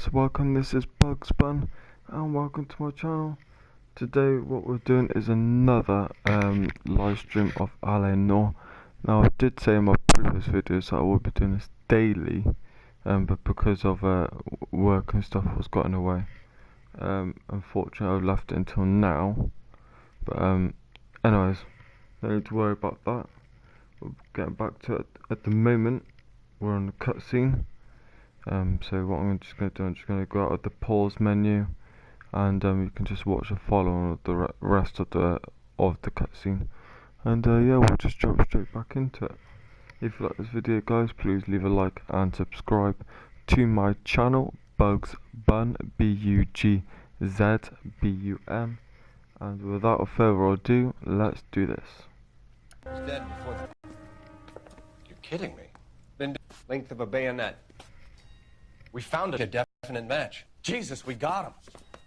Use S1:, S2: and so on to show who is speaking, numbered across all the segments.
S1: guys, welcome. This is Bugs Bun and welcome to my channel. Today what we're doing is another live stream of Noire. Now I did say in my previous videos that I would be doing this daily, but because of work and stuff was got in the way. Unfortunately I've left it until now. But anyways, no need to worry about that. We're getting back to it. At the moment we're on the cutscene. So what I'm just going to do, I'm just going to go out of the pause menu, and you can just watch the following of the rest of the cutscene. And yeah, we'll just jump straight back into it. If you like this video, guys, please leave a like and subscribe to my channel, Bugs Bun, BUGZBUM. And without further ado, let's do this.
S2: He's dead before the... You're kidding me. Been length of a bayonet. We found a definite match.
S3: Jesus, we got him.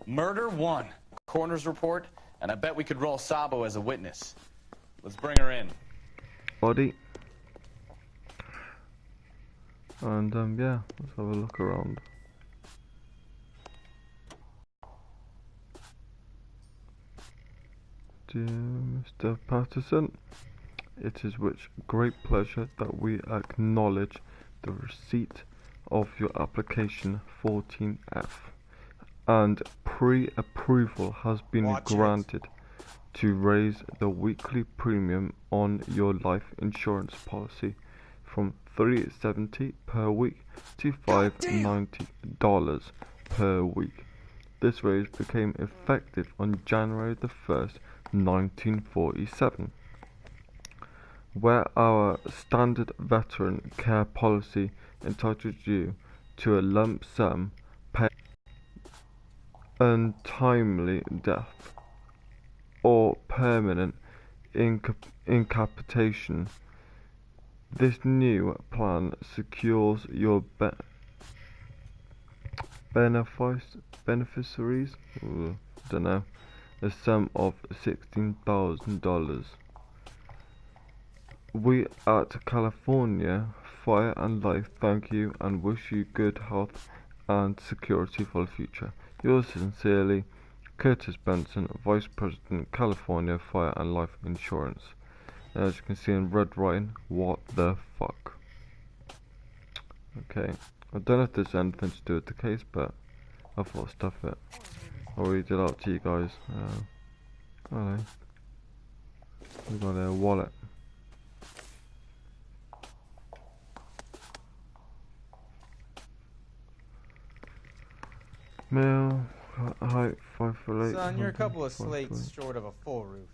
S3: Murder 1. Coroner's report, and I bet we could roll Sabo as a witness. Let's bring her in.
S1: Body. And yeah, let's have a look around. Dear Mr. Patterson, it is with great pleasure that we acknowledge the receipt of your application 14F, and pre-approval has been granted to raise the weekly premium on your life insurance policy from $3.70 per week to $5.90 per week. This raise became effective on January the 1st, 1947. Where our standard veteran care policy entitles you to a lump sum pay untimely death or permanent incapacitation, this new plan secures your beneficiaries, don't know, a sum of $16,000. We at California Fire and Life thank you and wish you good health and security for the future. Yours sincerely, Curtis Benson, Vice President, California Fire and Life Insurance. And as you can see in red writing, what the fuck. Okay, I don't know if there's anything to do with the case, but I thought stuff it. I'll read it out to you guys. Alright. We got a wallet. Male, height 5'8".
S4: Son, you're a couple of slates short of a full roof.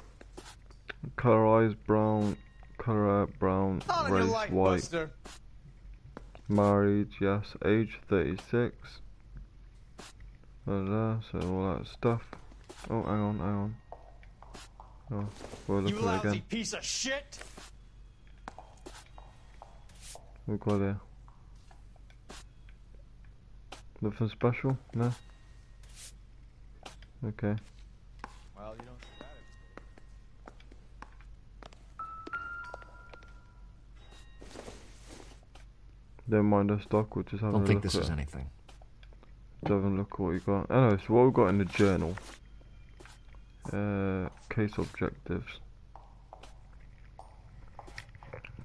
S1: Color eyes brown, color brown, race white.
S4: Buster.
S1: Married, yes. Age 36. So all that stuff. Oh, hang on. Oh, we'll look
S3: You
S1: at it
S3: lousy
S1: again.
S3: piece of shit!
S1: We've got here. Nothing special? No? Okay.
S4: Well, you don't see that every day.
S1: Don't mind our stock, we'll just have a look at it.
S5: I don't think this is anything.
S1: Have a look at what you got. Anyway, so what we got in the journal. Case objectives.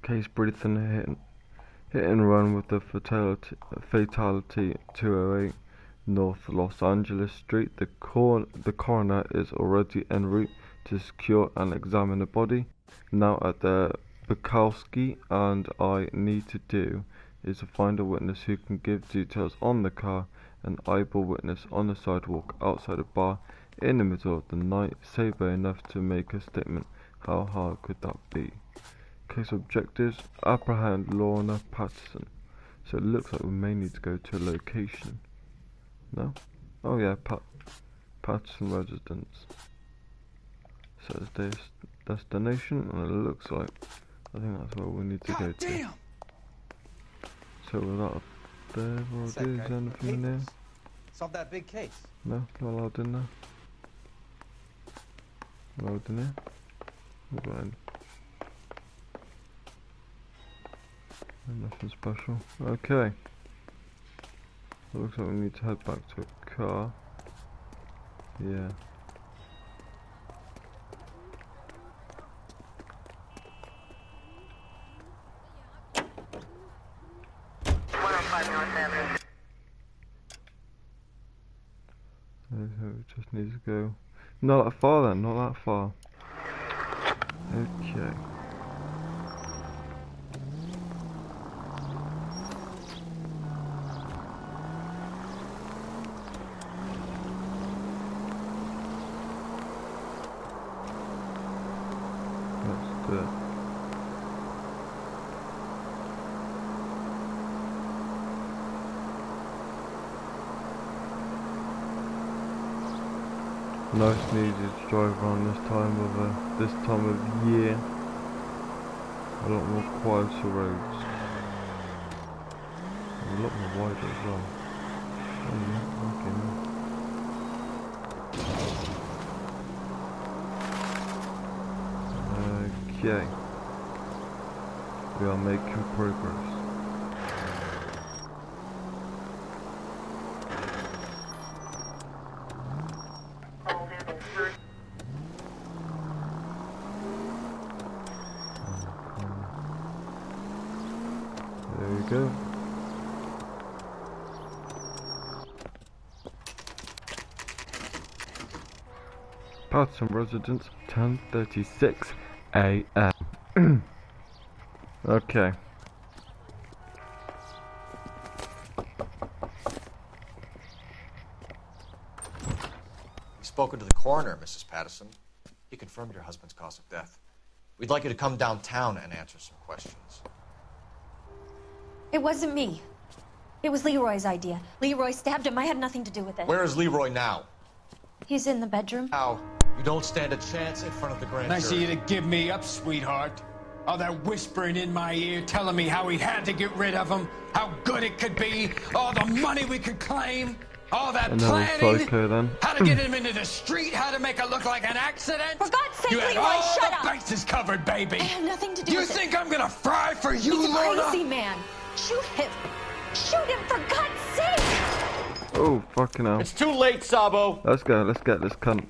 S1: Case breathing hit and run with the fatality 208 North Los Angeles Street. The coroner is already en route to secure and examine the body. Now at the Bukowski, and I need to do is to find a witness who can give details on the car. An eyeball witness on the sidewalk outside a bar in the middle of the night, sober enough to make a statement. How hard could that be? Case objectives: apprehend Lorna Patterson. So it looks like we may need to go to a location. No? Oh yeah, Patterson residence. So it's this destination, and it looks like I think that's where we need to go to. So without there, is anything in there?
S4: Solve that big case.
S1: No, not allowed in there. Allowed in there. We'll go in. Nothing special. Okay. Looks like we need to head back to a car. Yeah. So we just need to go. Not that far then, not that far. Okay. Let's do it. Nice and easy to drive around this time of year. A lot more quieter roads. A lot more wider as well. Oh yeah, okay. Okay. We are making progress. There we go. Patterson residence, 10:36 a.m. Okay.
S2: We've spoken to the coroner, Mrs. Patterson. He confirmed your husband's cause of death. We'd like you to come downtown and answer some questions.
S5: It wasn't me. It was Leroy's idea. Leroy stabbed him. I had nothing to do with it.
S2: Where is Leroy now?
S5: He's in the bedroom.
S2: Now, you don't stand a chance in front of the grand jury.
S6: Nice of you to give me up, sweetheart. All that whispering in my ear, telling me how we had to get rid of him, how good it could be, all the money we could claim, all that planning,
S1: psycho then.
S6: how to get him into the street, how to make it look like an accident.
S5: For God's sake,
S6: you had
S5: Leroy,
S6: all
S5: shut
S6: the
S5: up!
S6: bases covered, baby.
S5: I have nothing to do
S6: You
S5: with it.
S6: think I'm gonna fry for you,
S5: He's a
S6: Lorna?
S5: crazy man. Shoot him. Shoot him, for God's sake!
S1: Oh, fucking hell.
S2: It's too late, Sabo.
S1: Let's go, let's get this cunt.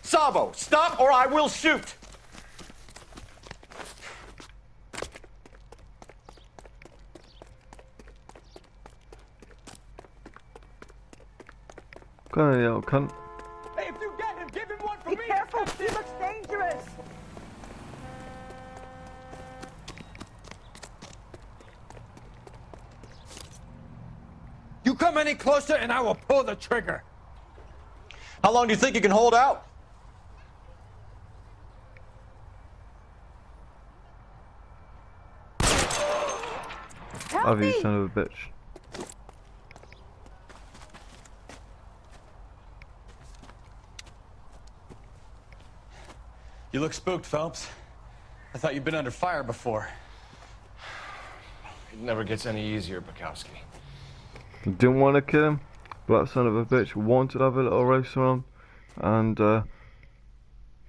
S2: Sabo, stop or I will shoot.
S1: Come on, you little cunt.
S4: Hey, if you get him, give him one for me!
S7: Be careful, he looks dangerous.
S6: You come any closer and I will pull the trigger.
S2: How long do you think you can hold out?
S7: Help
S1: Have you
S7: me.
S1: son of a bitch.
S3: You look spooked, Phelps. I thought you'd been under fire before.
S2: It never gets any easier, Bukowski.
S1: Didn't want to kill him, but that son of a bitch wanted to have a little race around, and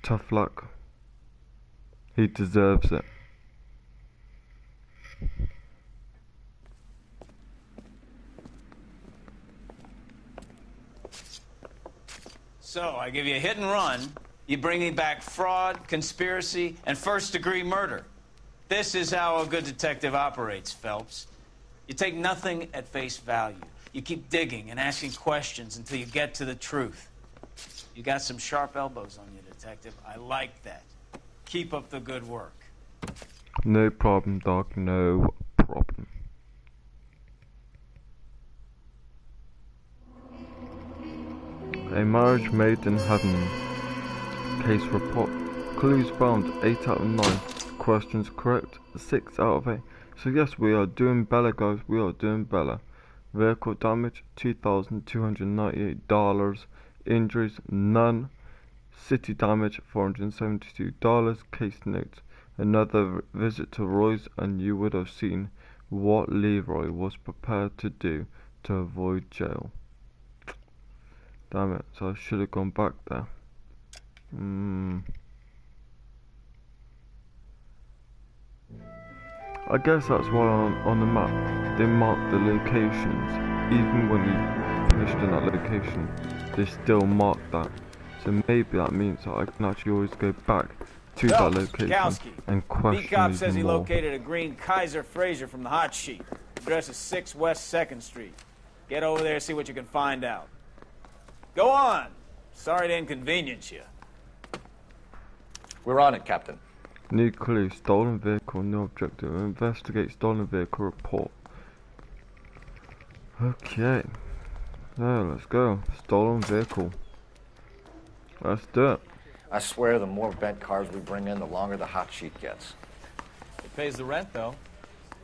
S1: tough luck. He deserves it.
S8: So, I give you a hit and run. You bring me back fraud, conspiracy, and first-degree murder. This is how a good detective operates, Phelps. You take nothing at face value. You keep digging and asking questions until you get to the truth. You got some sharp elbows on you, detective. I like that. Keep up the good work.
S1: No problem, dog, no problem. A marriage made in heaven. Case report. Clues found 8 out of 9. Questions correct 6 out of 8. So yes, we are doing Bella, guys. We are doing Bella. Vehicle damage $2,298. Injuries none. City damage $472. Case notes another visit to Roy's and you would have seen what Leroy was prepared to do to avoid jail. Damn it, so I should have gone back there. I guess that's why on the map they mark the locations. Even when you finished in that location, they still mark that. So maybe that means that I can actually always go back to that location and question
S9: B-Cop says he
S1: more.
S9: located a green Kaiser Fraser from the hot sheet. Address is 6 West 2nd Street. Get over there and see what you can find out. Go on. Sorry to inconvenience you.
S2: We're on it, Captain.
S1: New clue, stolen vehicle, no objective. Investigate stolen vehicle report. Okay. So let's go. Stolen vehicle. Let's do it.
S2: I swear the more bent cars we bring in, the longer the hot sheet gets.
S3: It pays the rent, though.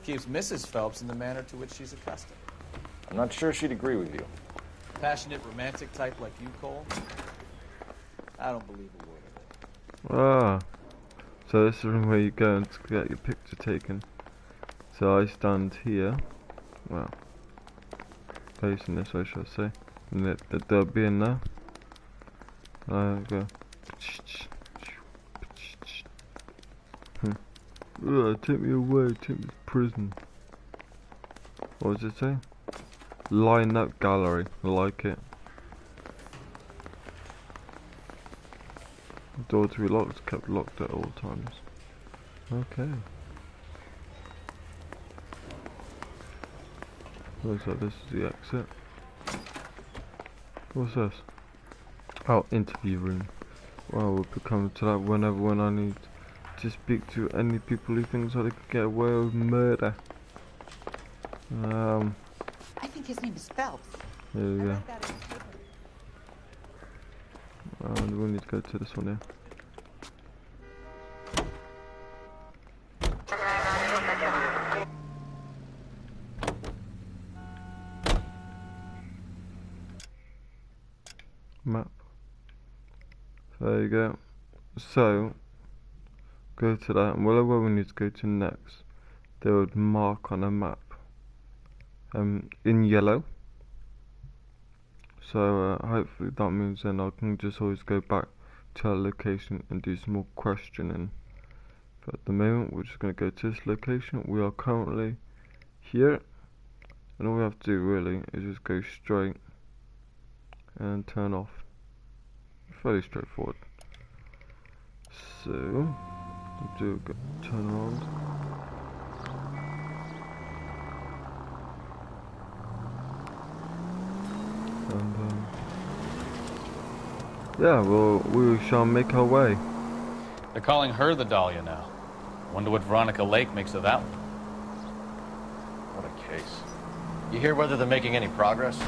S3: Keeps Mrs. Phelps in the manner to which she's accustomed.
S2: I'm not sure she'd agree with you.
S3: Passionate, romantic type like you, Cole? I don't believe a word of it.
S1: Ah. So this is where you go and get your picture taken. So I stand here. Well, facing this way, should I say. And they'll be in there. There we go. Take me away, take me to prison. What does it say? Line up gallery. I like it. Door to be locked, kept locked at all times. Okay. Looks like this is the exit. What's this? Oh, interview room. Well, we'll be coming to that when I need to speak to any people who think that they could get away with murder.
S10: I think his name is Phelps.
S1: There we go. And we'll need to go to this one here. Map. There you go. So, go to that, and where we need to go to next, they would mark on a map in yellow. So hopefully that means then I can just always go back to our location and do some more questioning. But at the moment we're just going to go to this location. We are currently here, and all we have to do really is just go straight and turn off. Fairly straightforward. So we'll do a turn around. And yeah, well, we shall make our way.
S3: They're calling her the Dahlia now. Wonder what Veronica Lake makes of that one.
S2: What a case. You hear whether they're making any progress?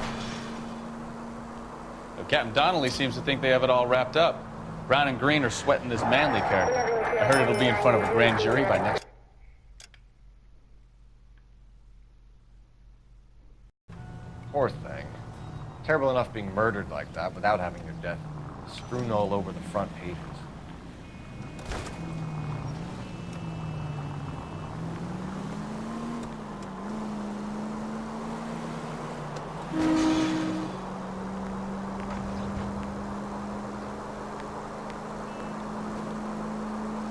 S3: Well, Captain Donnelly seems to think they have it all wrapped up. Brown and Green are sweating this Manley character. I heard it'll be in front of a grand jury by next.
S2: Poor thing. Terrible enough being murdered like that without having your death strewn all over the front pages.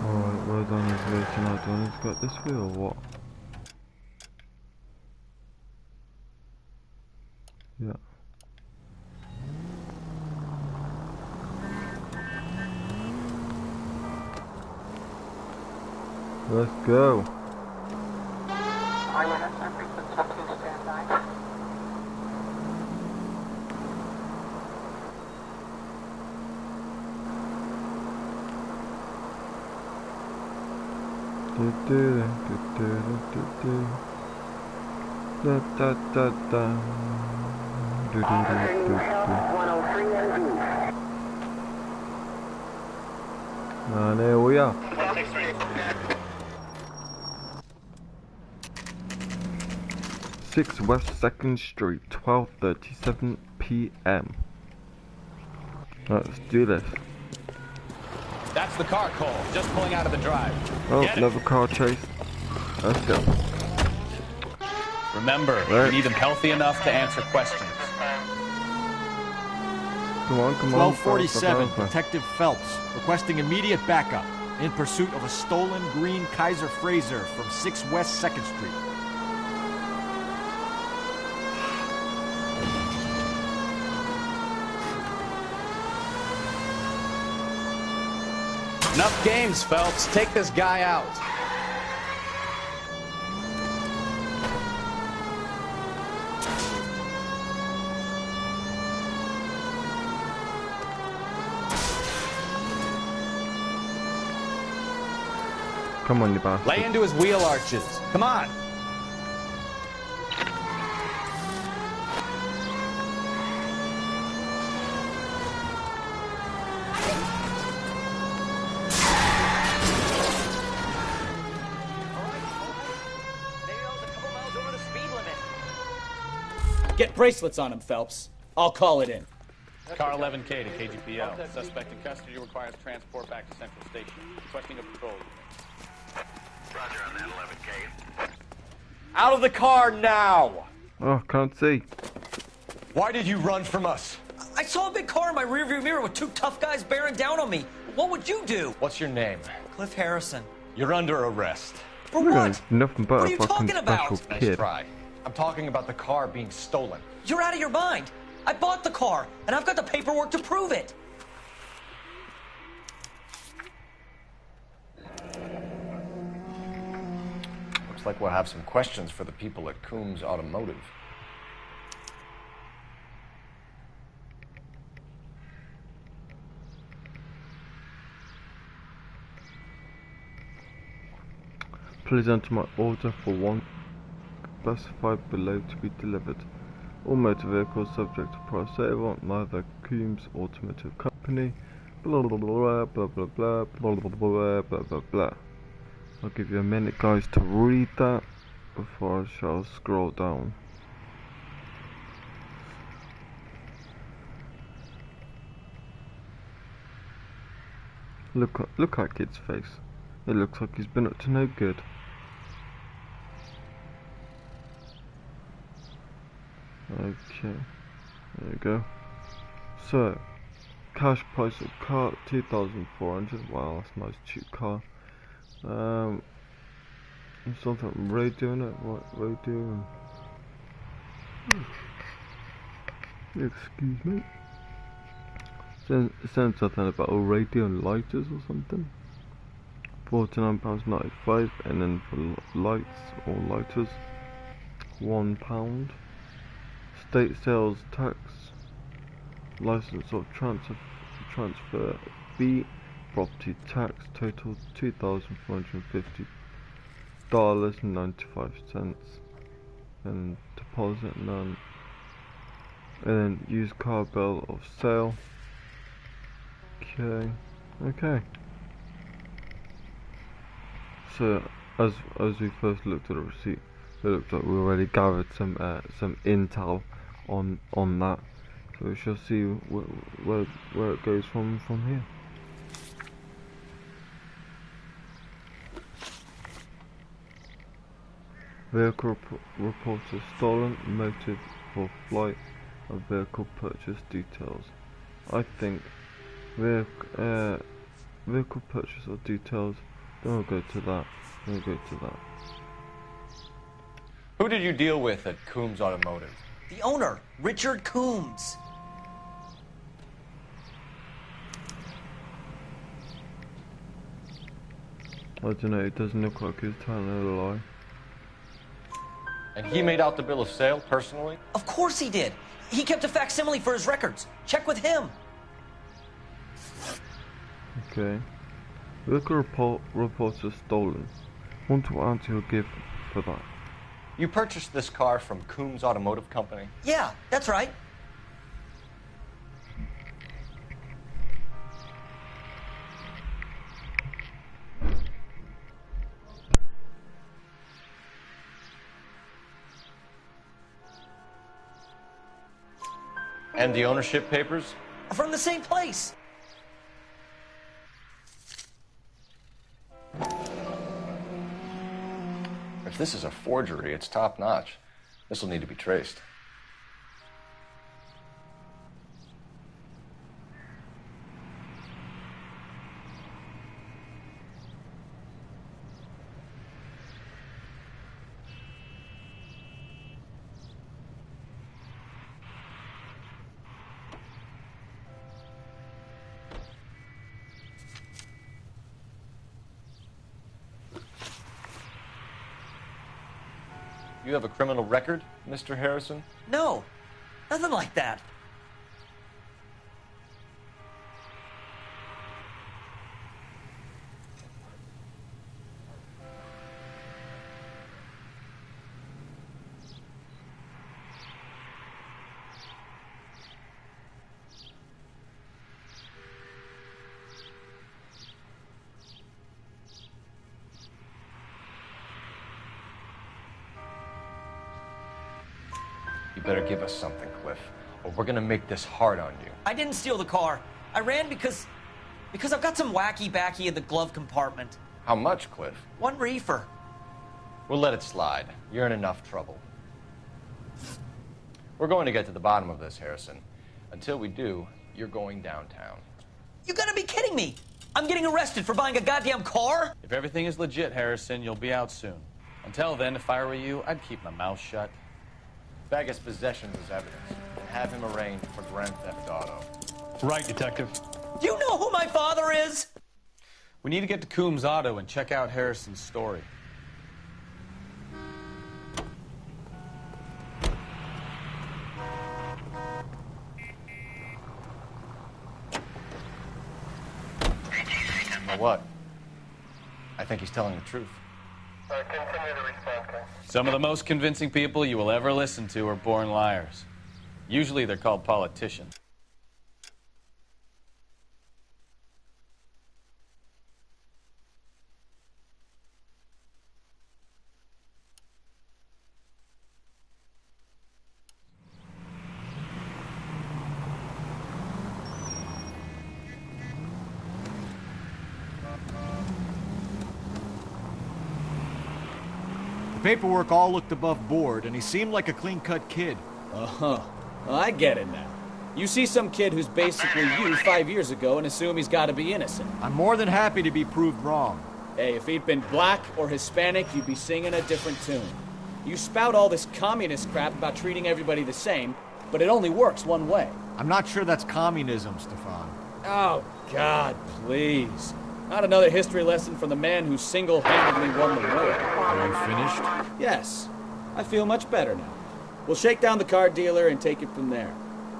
S1: Alright, where do I need to go tonight? Do I need to go this way or what? Yeah. Let's go. Da da da da. Do do do do do. And there we are. 6 West 2nd Street, 12:37 p.m. Let's do this.
S3: That's the car, Cole. Just pulling out of the drive.
S1: Oh, another car chase. Let's go.
S3: Remember, you need them healthy enough to answer questions.
S1: Come on, come on.
S11: 1247, Detective Phelps, requesting immediate backup in pursuit of a stolen green Kaiser Frazer from 6 West 2nd Street.
S3: Enough games, Phelps. Take this guy out.
S1: Come on, you bastard.
S3: Lay into his wheel arches. Come on.
S9: Get bracelets on him, Phelps. I'll call it in.
S3: Car 11K to KGPL. Suspect in custody requires transport back to Central Station. Requesting a patrol unit.
S12: Roger on that 11K.
S4: Out of the car now!
S1: Oh, can't see.
S2: Why did you run from us?
S13: I saw a big car in my rearview mirror with 2 tough guys bearing down on me. What would you do?
S2: What's your name?
S13: Cliff Harrison.
S2: You're under arrest.
S13: For what?
S1: Nothing but
S13: What are
S1: a
S13: you
S1: fucking
S13: talking about?
S1: special
S2: Nice
S1: kid.
S2: try. I'm talking about the car being stolen.
S13: You're out of your mind. I bought the car, and I've got the paperwork to prove it.
S2: Looks like we'll have some questions for the people at Coombs Automotive.
S1: Please enter my order for one specified below to be delivered. All motor vehicles subject to price sale, neither Coombs Automotive Company, blah blah blah blah blah blah blah blah blah blah blah blah. I'll give you a minute, guys, to read that before I shall scroll down. Look at that kid's face. It looks like he's been up to no good. Okay, there we go. So, cash price of car 2,400. Wow, that's a nice cheap car. Something radio in it. What radio? Excuse me. Says something about a radio and lighters or something. £49.95, and then for lights or lighters, £1. State sales tax, license of transfer fee, property tax, total $2,450.95, and deposit none, and then used car bill of sale. Okay. So as we first looked at the receipt, it looked like we already gathered some intel on that. So we shall see where it goes from here. Vehicle reported stolen. Motive for flight of vehicle purchase details. I think vehicle purchase or details. Then we'll go to that.
S2: Who did you deal with at Coombs Automotive?
S13: The owner, Richard Coombs.
S1: I don't know, it doesn't look like he's telling a lie.
S2: And he made out the bill of sale personally?
S13: Of course he did. He kept a facsimile for his records. Check with him.
S1: Okay. Vehicle reports are stolen. Wonder what answer he'll give for that.
S2: You purchased this car from Coombs Automotive Company?
S13: Yeah, that's right.
S2: And the ownership papers?
S13: From the same place.
S2: If this is a forgery, it's top-notch. This will need to be traced. You have a criminal record, Mr. Harrison?
S13: No, nothing like that.
S2: You better give us something, Cliff, or we're gonna make this hard on you.
S13: I didn't steal the car. I ran because I've got some wacky backy in the glove compartment.
S2: How much, Cliff?
S13: 1 reefer.
S2: We'll let it slide. You're in enough trouble. We're going to get to the bottom of this, Harrison. Until we do, you're going downtown.
S13: You gotta be kidding me! I'm getting arrested for buying a goddamn car?
S3: If everything is legit, Harrison, you'll be out soon. Until then, if I were you, I'd keep my mouth shut.
S2: Baggett's possession was evidence, and have him arraigned for grand theft auto.
S3: Right, Detective.
S13: Do you know who my father is?
S3: We need to get to Coombs Auto and check out Harrison's story.
S2: You know what? I think he's telling the truth.
S12: Continue to respond.
S3: Some of the most convincing people you will ever listen to are born liars. Usually they're called politicians.
S11: The paperwork all looked above board, and he seemed like a clean-cut kid.
S9: Uh-huh. Well, I get it now. You see some kid who's basically you 5 years ago and assume he's got to be innocent.
S11: I'm more than happy to be proved wrong.
S9: Hey, if he'd been black or Hispanic, you'd be singing a different tune. You spout all this communist crap about treating everybody the same, but it only works one way.
S11: I'm not sure that's communism, Stefan.
S9: Oh, God, please. Not another history lesson from the man who single-handedly won the war.
S11: Are you finished?
S9: Yes. I feel much better now. We'll shake down the car dealer and take it from there.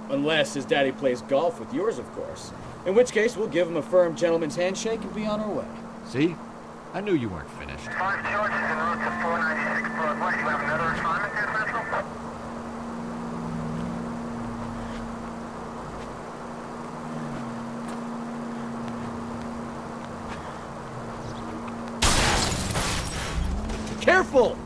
S9: Unless his daddy plays golf with yours, of course. In which case, we'll give him a firm gentleman's handshake and be on our way.
S11: See? I knew you weren't finished.
S12: 5 George is en route to 496 Broadway. You have another assignment there, Central?
S9: Careful!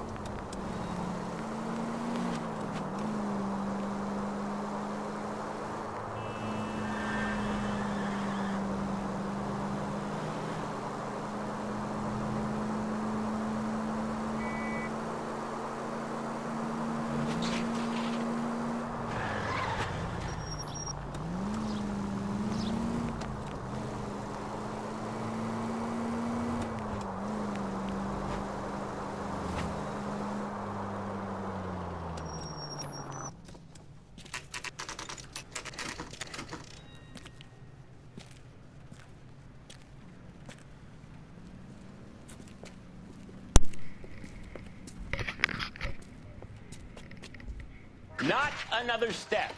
S14: Not another step.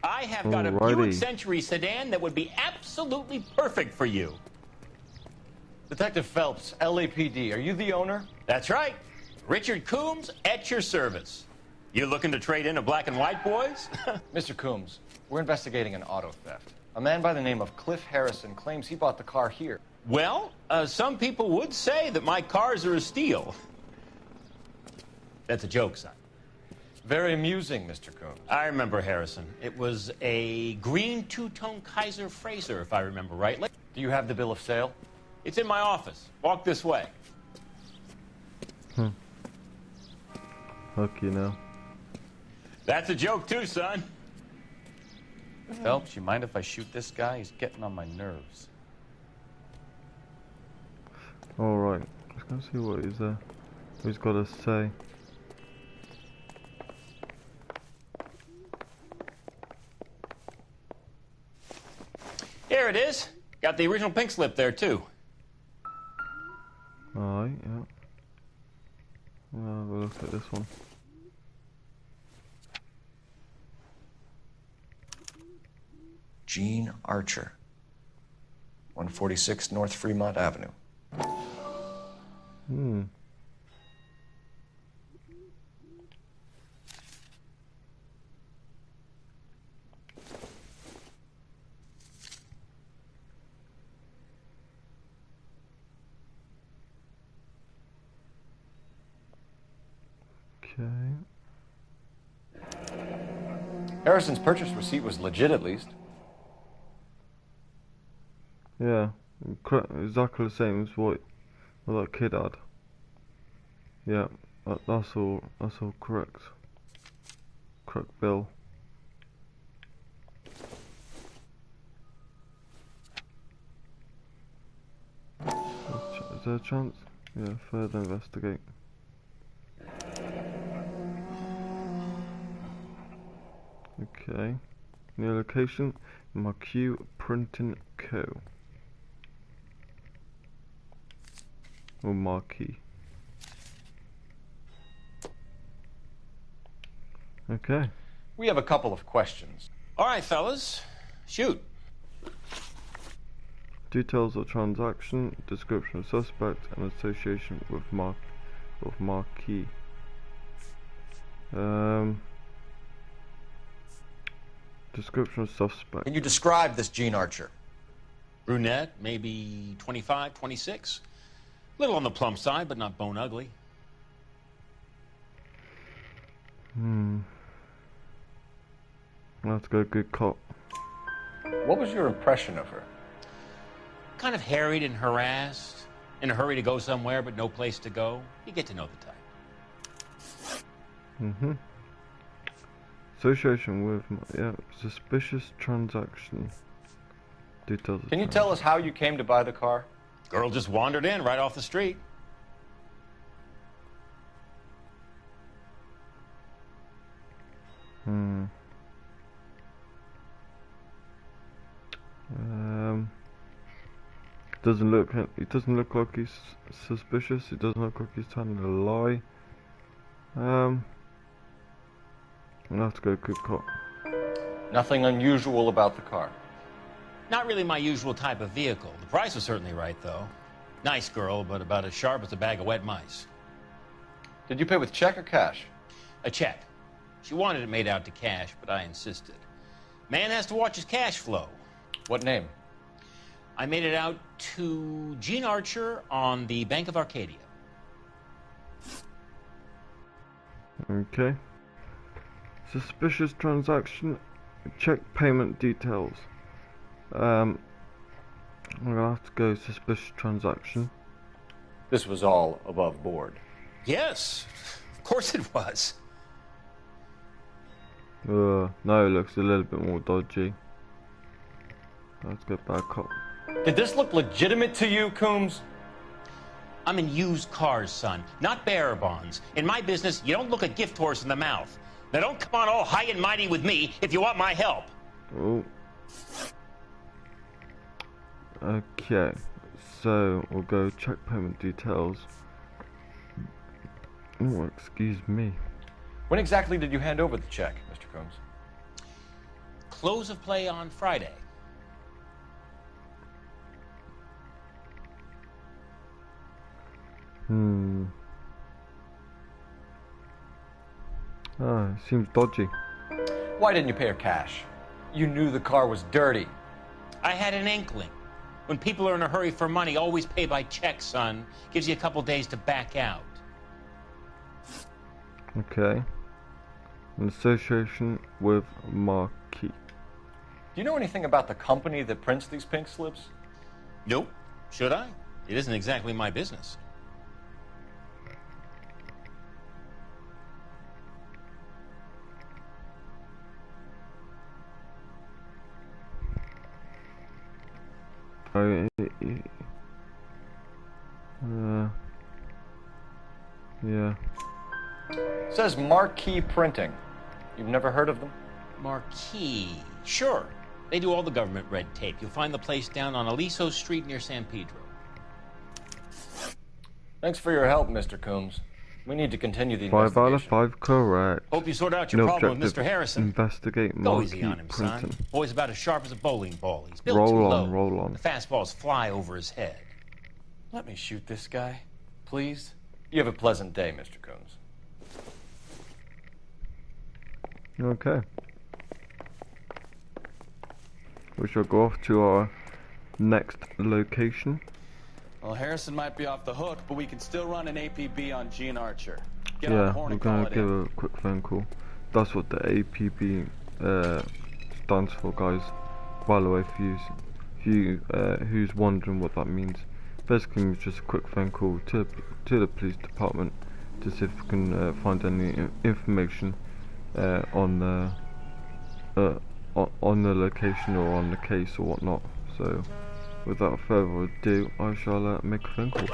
S14: I have got a Buick Century sedan that would be absolutely perfect for you.
S2: Detective Phelps, LAPD, are you the owner?
S14: That's right. Richard Coombs at your service. You looking to trade in a black and white, boys?
S2: Mr. Coombs, we're investigating an auto theft. A man by the name of Cliff Harrison claims he bought the car here.
S14: Well, some people would say that my cars are a steal. That's a joke, son.
S2: Very amusing, Mr. Coombs.
S14: I remember Harrison. It was a green two-tone Kaiser Frazer, if I remember rightly.
S2: Do you have the bill of sale?
S14: It's in my office. Walk this way.
S1: Fuck you now.
S14: That's a joke too, son.
S3: Phelps, you mind if I shoot this guy? He's getting on my nerves.
S1: Alright, let's go see what he's got to say.
S14: Here it is. Got the original pink slip there too.
S1: Alright, yeah. We'll look at this one.
S2: Gene Archer, 146 North Fremont Avenue.
S1: Hmm. Okay.
S2: Harrison's purchase receipt was legit, at least.
S1: Yeah, exactly the same as what that kid had. Yeah, that's all correct. Correct bill. Is there a chance? Yeah, further investigate. Okay. New location, Marquee Printing Co. Or Marquee. Okay.
S2: We have a couple of questions.
S14: All right, fellas. Shoot.
S1: Details of transaction, description of suspect, and association with Marquee. Description of suspect.
S2: Can you describe this Gene Archer?
S14: Brunette, maybe 25, 26. Little on the plump side, but not bone ugly.
S1: Let's go good cop.
S2: What was your impression of her?
S14: Kind of harried and harassed. In a hurry to go somewhere, but no place to go. You get to know the type.
S1: Association with, yeah, suspicious transaction. Details.
S2: Can you tell us how you came to buy the car?
S14: Girl just wandered in right off the street.
S1: It doesn't look like he's suspicious. It doesn't look like he's telling a lie. I'll have to go good cop.
S2: Nothing unusual about the car.
S14: Not really my usual type of vehicle. The price was certainly right, though. Nice girl, but about as sharp as a bag of wet mice.
S2: Did you pay with check or cash?
S14: A check. She wanted it made out to cash, but I insisted. Man has to watch his cash flow.
S2: What name?
S14: I made it out to Gene Archer on the Bank of Arcadia.
S1: Okay. Suspicious transaction. Check payment details. I'm gonna have to go suspicious transaction.
S2: This was all above board.
S14: Yes, of course it was.
S1: No, it looks a little bit more dodgy. Let's go back up.
S2: Did this look legitimate to you, Coombs?
S14: I'm in used cars, son, not bearer bonds. In my business, you don't look a gift horse in the mouth. Now don't come on all high and mighty with me if you want my help.
S1: Oh. Okay, so we'll go check payment details. Oh, excuse me.
S2: When exactly did you hand over the check, Mr. Coombs?
S14: Close of play on Friday.
S1: Ah, it seems dodgy.
S2: Why didn't you pay her cash? You knew the car was dirty.
S14: I had an inkling. When people are in a hurry for money, always pay by check, son. Gives you a couple days to back out.
S1: Okay. In association with Marquee.
S2: Do you know anything about the company that prints these pink slips?
S14: Nope. Should I? It isn't exactly my business.
S1: Yeah.
S2: Says Marquee Printing. You've never heard of them?
S14: Marquee. Sure. They do all the government red tape. You'll find the place down on Aliso Street near San Pedro.
S2: Thanks for your help, Mr. Coombs. We need to continue the
S1: 5 out of
S2: investigation.
S1: 5 correct.
S14: Hope you sort out your
S1: No
S14: problem with
S1: objective.
S14: Mr. Harrison.
S1: Investigate
S14: Go
S1: Marquee
S14: easy on him,
S1: Printing.
S14: son. Boy's about as sharp as a bowling ball. He's built
S1: Roll
S14: too
S1: on,
S14: low.
S1: roll on.
S14: The fastballs fly over his head.
S2: Let me shoot this guy, please. You have a pleasant day, Mr. Coombs.
S1: Okay. We shall go off to our next location.
S3: Well, Harrison might be off the hook, but we can still run an APB on Gene Archer. Get on the
S1: Yeah,
S3: horn
S1: we're
S3: and call
S1: gonna
S3: it
S1: give
S3: in.
S1: a quick phone call. That's what the APB stands for, guys. By the way, who's wondering what that means, basically it's just a quick phone call to the police department to see if we can find any information on the location or on the case or whatnot. So, without further ado, I shall make a phone call.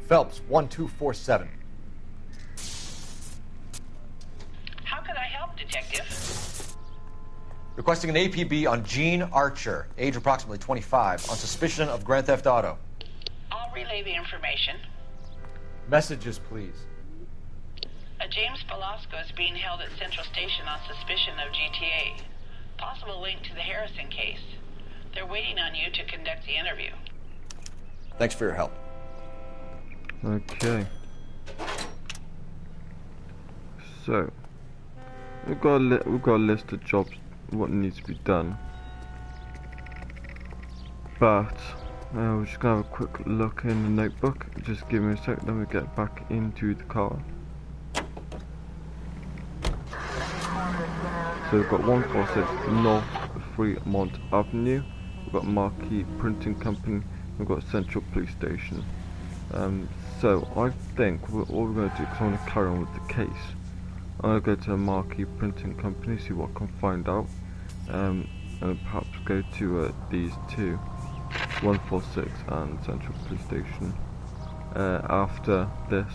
S15: Phelps, 1247.
S16: How can I help, Detective?
S15: Requesting an APB on Gene Archer, age approximately 25, on suspicion of Grand Theft Auto.
S16: I'll relay the information.
S15: Messages, please.
S16: A James Velasco is being held at Central Station on suspicion of GTA. Possible link to the Harrison case. They're waiting on you to conduct the interview.
S15: Thanks for your help.
S1: Okay. So we've got a list of jobs, what needs to be done. But we're just gonna have a quick look in the notebook. Just give me a sec, then we get back into the car. So we've got 146 North Fremont Avenue. We've got Marquee Printing Company. We've got Central Police Station. So I think what we're going to do, because I want to carry on with the case, I'm going to go to a Marquee Printing Company, see what I can find out, and perhaps go to these two, 146 and Central Police Station. After this,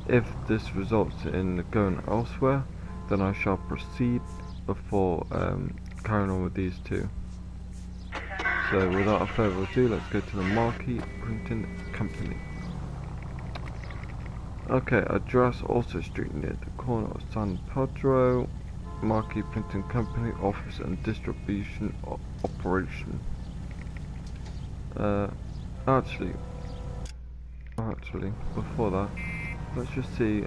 S1: if this results in going elsewhere, then I shall proceed before carrying on with these two. So without further ado, let's go to the Marquee Printing Company. Okay, address also street near the corner of San Pedro. Marquee Printing Company, office and distribution operation. Actually, before that, let's just see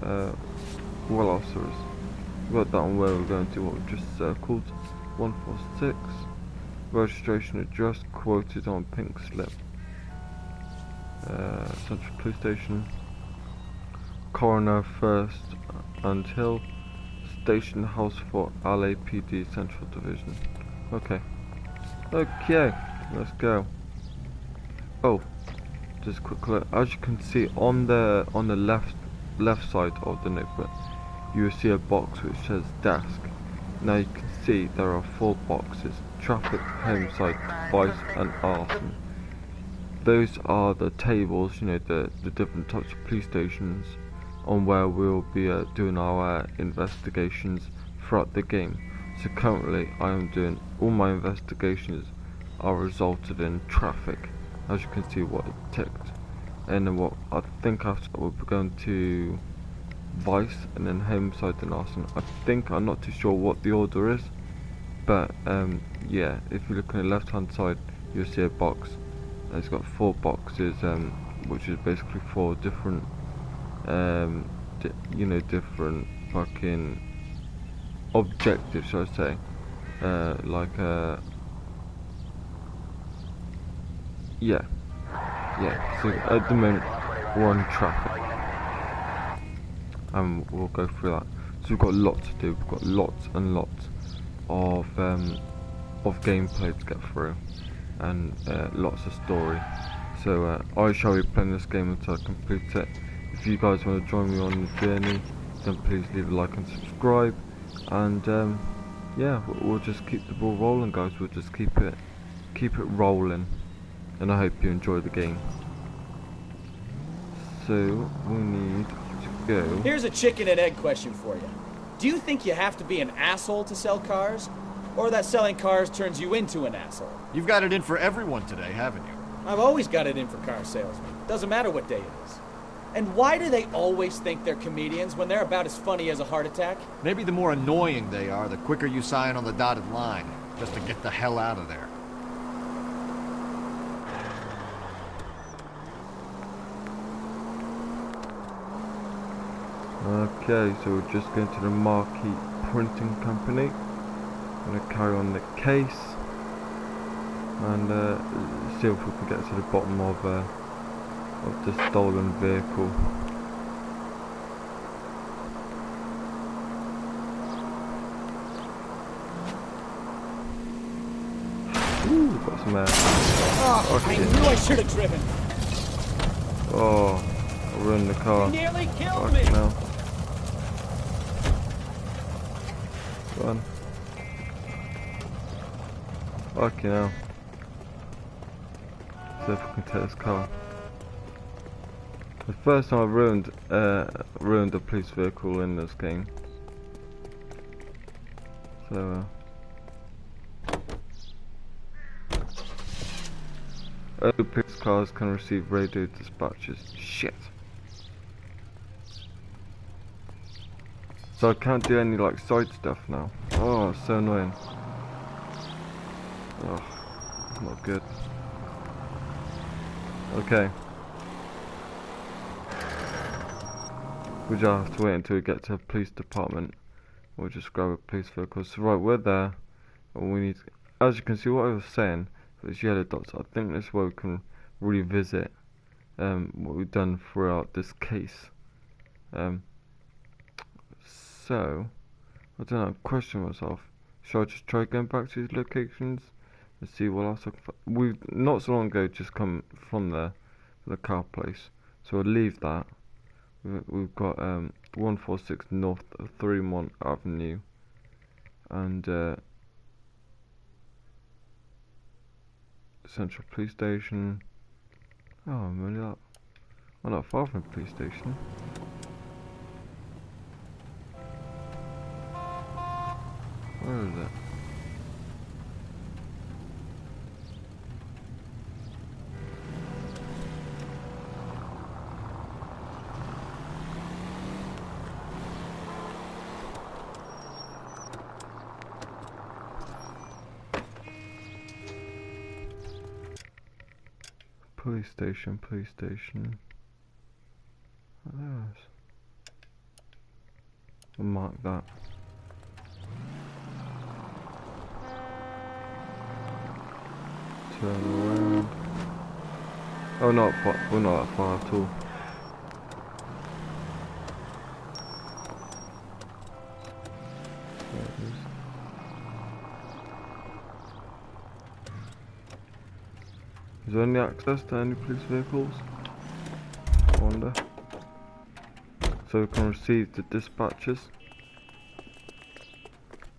S1: what else there is. We've got that one where we're going to what we just circled. 146. Registration address quoted on pink slip. Central Police Station. Coroner First and Hill. Station House for LAPD Central Division. Okay. Okay, let's go. Oh, just a quick look. As you can see on the left side of the notebook, you will see a box which says desk. Now you can see there are 4 boxes: traffic, homicide, vice and arson. Those are the tables, you know, the different types of police stations on where we'll be doing our investigations throughout the game. So currently I am doing all my investigations are resulted in traffic, as you can see what it ticked. And then what I think after we'll be going to vice and then homicide and arson. I'm not too sure what the order is, but yeah, if you look on the left hand side you'll see a box. It's got 4 boxes, which is basically 4 different different fucking objectives, shall I say, yeah, so at the moment we're on traffic and we'll go through that. So we've got lots to do, we've got lots and lots of gameplay to get through and lots of story. So I shall be playing this game until I complete it. If you guys want to join me on the journey, then please leave a like and subscribe, and yeah, we'll just keep the ball rolling, guys. We'll just keep it rolling, and I hope you enjoy the game. So we need to go.
S9: Here's a chicken and egg question for you. Do you think you have to be an asshole to sell cars? Or that selling cars turns you into an asshole?
S11: You've got it in for everyone today, haven't you?
S9: I've always got it in for car salesmen. Doesn't matter what day it is. And why do they always think they're comedians when they're about as funny as a heart attack?
S11: Maybe the more annoying they are, the quicker you sign on the dotted line, just to get the hell out of there.
S1: Okay, so we're just going to the Marquee Printing Company. I'm going to carry on the case and see if we can get to the bottom of the stolen vehicle. Ooh, got some air.
S9: Oh, I knew I should have driven.
S1: Oh, I ruined the car.
S9: You nearly killed me.
S1: Now. Run. Fucking hell. See if we can take this car. The first time I ruined a police vehicle in this game. So only police cars can receive radio dispatches. Shit. So I can't do any like side stuff now. Oh, it's so annoying. Oh, not good. Okay. We just have to wait until we get to the police department. We'll just grab a police vehicle. So right, we're there. And we need, as you can see, what I was saying, those yellow dots. I think this is where we can revisit what we've done throughout this case. So I don't know. I'm questioning myself. Should I just try going back to these locations and see what else I can find? We've not so long ago just come from there, the car place. So we'll leave that. We've got 146 North 31 Avenue and Central Police Station. Oh, I'm really not. I'm not far from the police station. Where is it? Police station, police station. Yes. I'll mark that. Turn around. Oh, not far. We're not that far at all. There it is. Is there any access to any police vehicles? I wonder. So we can receive the dispatches.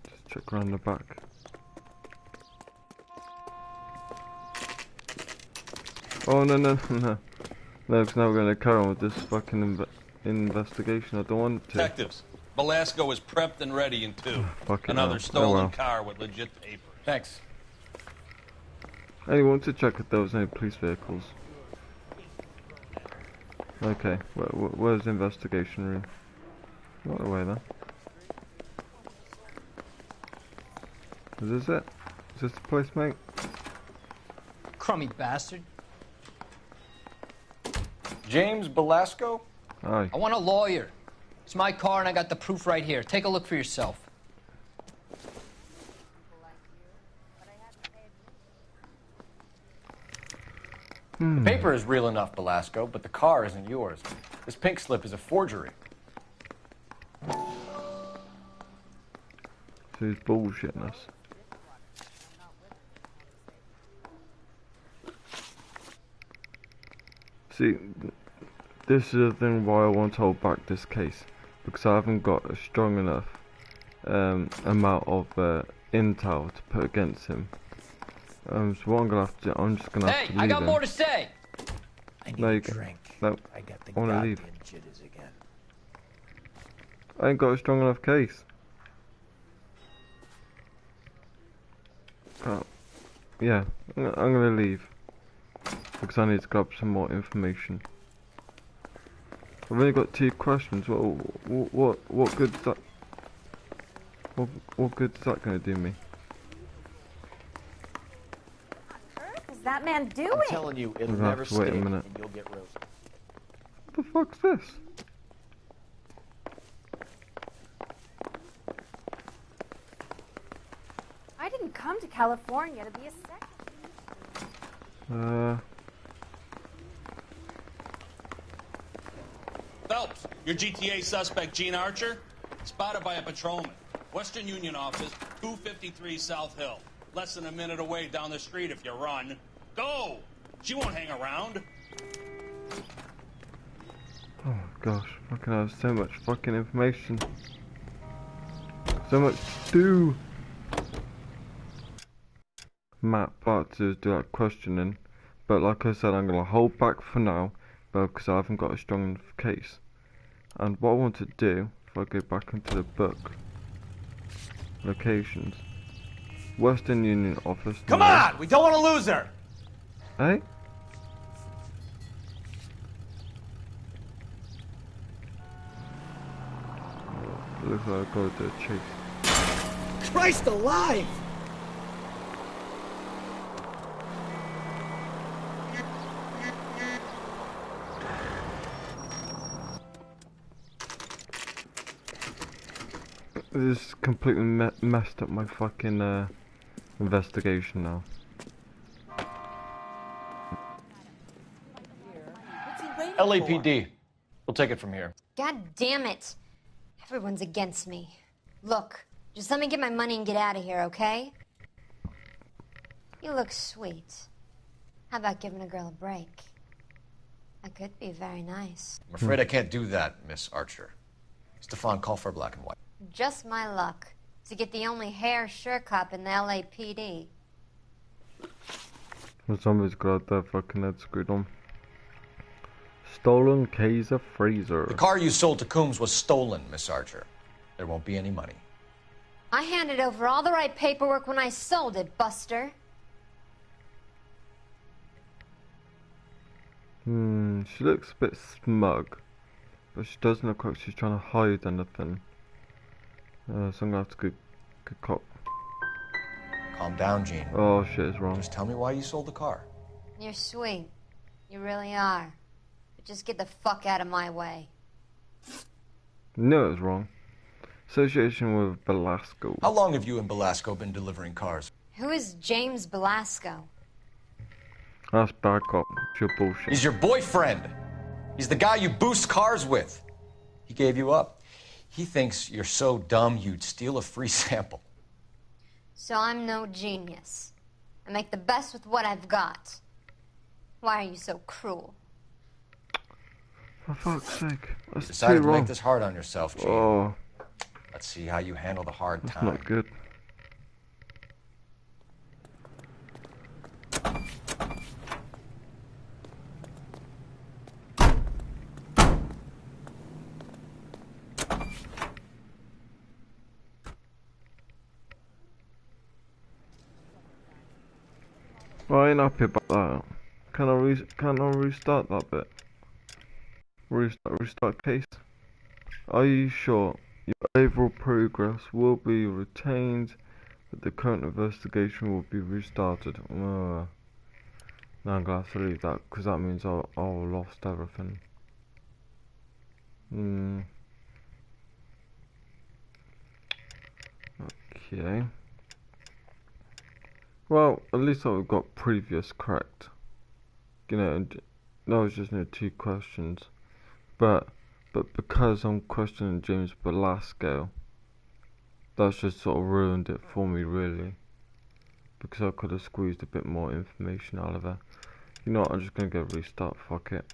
S1: Just check around the back. Oh no no no no! No, because now we're going to carry on with this fucking investigation. I don't want to.
S17: Detectives, Velasco is prepped and ready in 2.
S1: Another
S17: stolen car with legit papers.
S8: Thanks.
S1: I want to check if there was any police vehicles. Okay, where's the investigation room? Not away there. Is this it? Is this the place, mate?
S13: Crummy bastard.
S2: James Velasco?
S1: Aye.
S13: I want a lawyer. It's my car and I got the proof right here. Take a look for yourself.
S2: The paper is real enough, Velasco, but the car isn't yours. This pink slip is a forgery.
S1: So he's bullshitting us. See, this is the thing why I want to hold back this case, because I haven't got a strong enough amount of intel to put against him. So what I'm gonna have to do, I'm just gonna have to leave
S13: I got
S1: him.
S13: more to say.
S9: I need
S1: Like,
S9: a drink.
S1: no,
S9: I got the
S1: I wanna
S9: goddamn
S1: leave.
S9: jitters again.
S1: I ain't got a strong enough case. Yeah, I'm gonna leave because I need to grab some more information. I've only got 2 questions. What good is that? What good is that gonna do me?
S7: What is that man doing?
S11: I'm telling you, it'll
S1: I'm gonna
S11: never
S1: have to wait a
S11: stick,
S1: minute.
S11: and you'll get roasted.
S1: What the fuck's this?
S7: I didn't come to California to be a second.
S17: Phelps, your GTA suspect, Gene Archer, spotted by a patrolman. Western Union office, 253 South Hill. Less than a minute away down the street if you run. Go! She won't hang around.
S1: Oh my gosh, I can have so much fucking information. So much to do. Map part to do that questioning, but like I said, I'm gonna hold back for now, but because I haven't got a strong enough case. And what I want to do, if I go back into the book, locations, Western Union office.
S11: Come on! We don't want to lose her!
S1: Hey? Looks like I gotta do a chase.
S11: Christ alive!
S1: This completely messed up my fucking investigation now.
S15: LAPD. We'll take it from here.
S5: God damn it. Everyone's against me. Look, just let me get my money and get out of here, okay? You look sweet. How about giving a girl a break? That could be very nice.
S15: I'm afraid I can't do that, Miss Archer. Stefan, call for black and white.
S5: Just my luck to get the only hair sure cop in the LAPD.
S1: Somebody's got their fucking head screwed on. Stolen Kaiser Fraser.
S15: The car you sold to Coombs was stolen, Miss Archer. There won't be any money.
S5: I handed over all the right paperwork when I sold it, Buster.
S1: She looks a bit smug, but she doesn't look like she's trying to hide anything. So I'm gonna have to go cop.
S15: Calm down, Gene.
S1: Oh shit, it's wrong.
S15: Just tell me why you sold the car.
S5: You're sweet. You really are. But just get the fuck out of my way.
S1: No, it was wrong. Association with Belasco.
S15: How long have you and Belasco been delivering cars?
S5: Who is James Belasco?
S1: That's back up. It's your bullshit.
S15: He's your boyfriend. He's the guy you boost cars with. He gave you up. He thinks you're so dumb you'd steal a free sample.
S5: So I'm no genius. I make the best with what I've got. Why are you so cruel?
S1: For fuck's sake. That's
S15: You decided
S1: too
S15: to
S1: wrong.
S15: make this hard on yourself, Gene.
S1: Oh,
S15: Let's see how you handle the hard
S1: that's
S15: time.
S1: not good. Well, I ain't happy about that. Can I restart that bit? Restart case. Are you sure your overall progress will be retained, but the current investigation will be restarted? Now I'm gonna have to leave that because that means I'll lost everything. Okay. Well, at least I've got previous correct. You know, and that was just 2 questions. But because I'm questioning James Belasco, that's just sort of ruined it for me, really. Because I could have squeezed a bit more information out of her. You know what, I'm just gonna go restart, fuck it.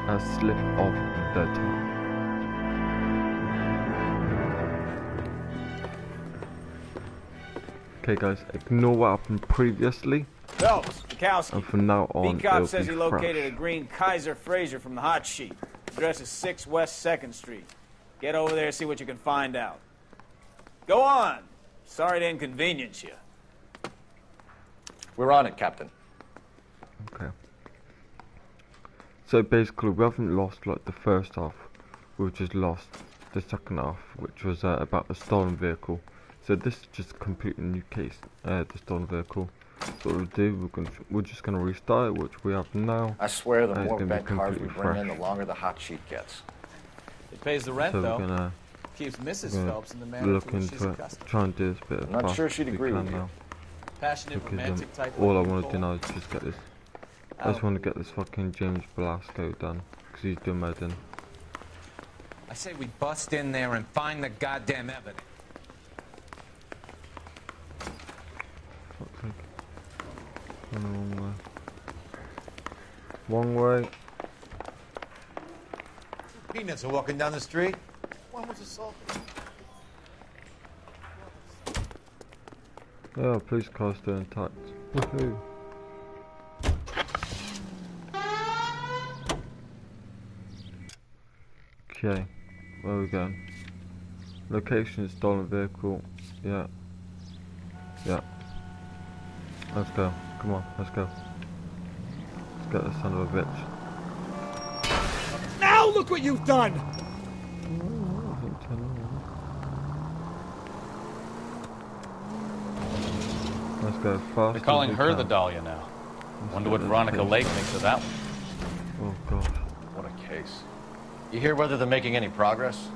S1: a slip of the tongue. Okay guys, ignore what happened previously.
S9: Phelps, Mikowski.
S1: And from now on,
S9: B-Cop
S1: it'll
S9: says
S1: be
S9: he located
S1: fresh.
S9: a green Kaiser Fraser from the hot sheet. Address is 6 West 2nd Street. Get over there and see what you can find out. Go on. Sorry to inconvenience you.
S2: We're on it, Captain.
S1: Okay. So basically, we haven't lost like the first half. We've just lost the second half, which was about the stolen vehicle. So this is just a completely new case. The stolen vehicle. So what we'll do, we're just gonna restart it, which we have now.
S2: I swear, the
S1: It's
S2: more
S1: gonna be
S2: bed cars we
S1: completely
S2: bring in,
S1: fresh.
S2: the longer the hot sheet gets.
S3: It pays the rent,
S1: So
S3: though.
S1: we're gonna
S3: Keeps Mrs.
S1: we're
S3: Phelps in the manner
S1: look
S3: to which she's
S1: into it,
S3: accustomed.
S1: try and do this bit of
S2: I'm not
S1: fast
S2: sure she'd
S1: as we
S2: agree
S1: can
S2: with you.
S1: now.
S3: Passionate,
S1: Because
S3: romantic type.
S1: all I
S3: like
S1: want to do
S3: Nicole.
S1: now is just get this. I just want to get this fucking James Velasco done, because he's doing my thing.
S18: I say we bust in there and find the goddamn evidence.
S1: Fuck's sake. Going the wrong way. Wrong way.
S18: Peanuts are walking down the street. One was assaulted.
S1: Yeah, police car's still intact. Woohoo. Okay, where are we going? Location is stolen vehicle. Yeah. Yeah. Let's go. Come on, let's go. Let's get this son of a bitch.
S11: Now look what you've done!
S1: Let's go fast.
S3: They're calling
S1: as we
S3: her
S1: can.
S3: the Dahlia now. Wonder
S1: get
S3: what
S1: this
S3: Veronica
S1: case.
S3: Lake thinks of that one.
S1: Oh god.
S2: What a case. You hear whether they're making any progress?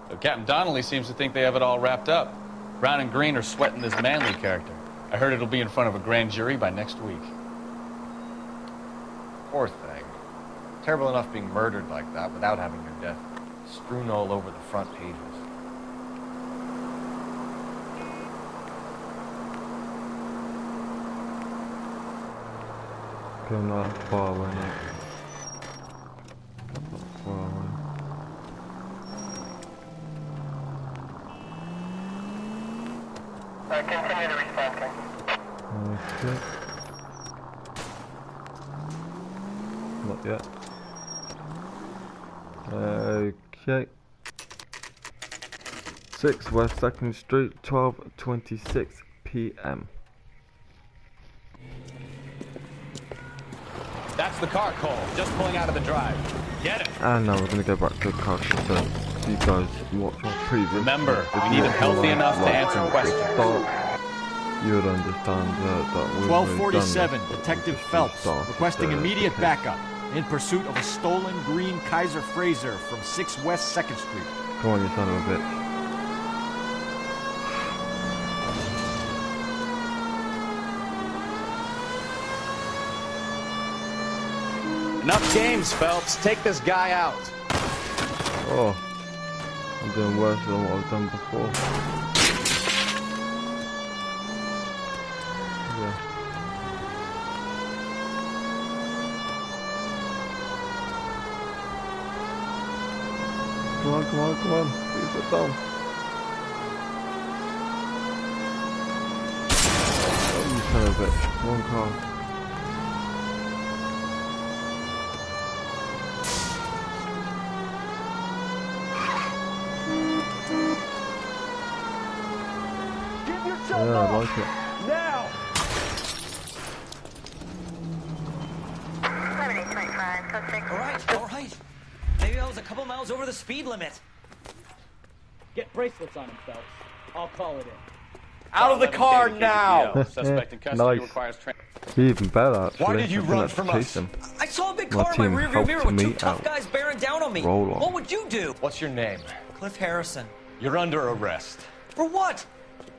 S3: So Captain Donnelly seems to think they have it all wrapped up. Brown and Green are sweating this Manley character. I heard it'll be in front of a grand jury by next week.
S2: Poor thing. Terrible enough being murdered like that without having your death strewn all over the front pages.
S1: Go not far away now. Not far away.
S12: Continue to respond, King.
S1: Okay. Not yet. Okay. 6 West 2nd Street, 12:26 p.m.
S3: That's the car, Cole. Just pulling out of the drive. Get it.
S1: And now we're gonna go back to the car so you guys watch our previous.
S3: Remember,
S1: if
S3: we
S1: you
S3: need them
S1: watch
S3: healthy
S1: the
S3: enough to
S1: last
S3: answer
S1: one at the
S3: questions.
S1: start, you would understand that we've
S11: 1247,
S1: done this.
S11: Detective
S1: We've
S11: Phelps,
S1: started
S11: requesting
S1: the
S11: immediate
S1: case.
S11: backup in pursuit of a stolen green Kaiser Fraser from 6 West 2nd Street.
S1: Come on, you son of a bitch.
S3: Enough games, Phelps. Take this guy out.
S1: Oh, I'm doing worse than what I've done before. Yeah. Come on, come on, come on. Please sit down. Oh, you son of a bitch. One car. Yeah, I like it.
S12: Now!
S13: 7825, all right. Maybe I was a couple miles over the speed limit.
S19: Get bracelets on him, Phelps. I'll call it in.
S4: Out of the car now!
S3: Suspect in custody
S1: Nice.
S3: requires
S1: Even better, actually.
S3: Why did you
S1: I'm gonna
S3: run
S1: have to
S3: from
S1: chase
S3: us?
S1: him.
S13: I saw a big
S1: My
S13: car in my
S1: team
S13: rearview
S1: helped
S13: mirror with two
S1: me
S13: tough
S1: out.
S13: guys bearing down on me.
S1: Roll on.
S13: What would you do?
S2: What's your name?
S13: Cliff Harrison.
S3: You're under arrest.
S13: For what?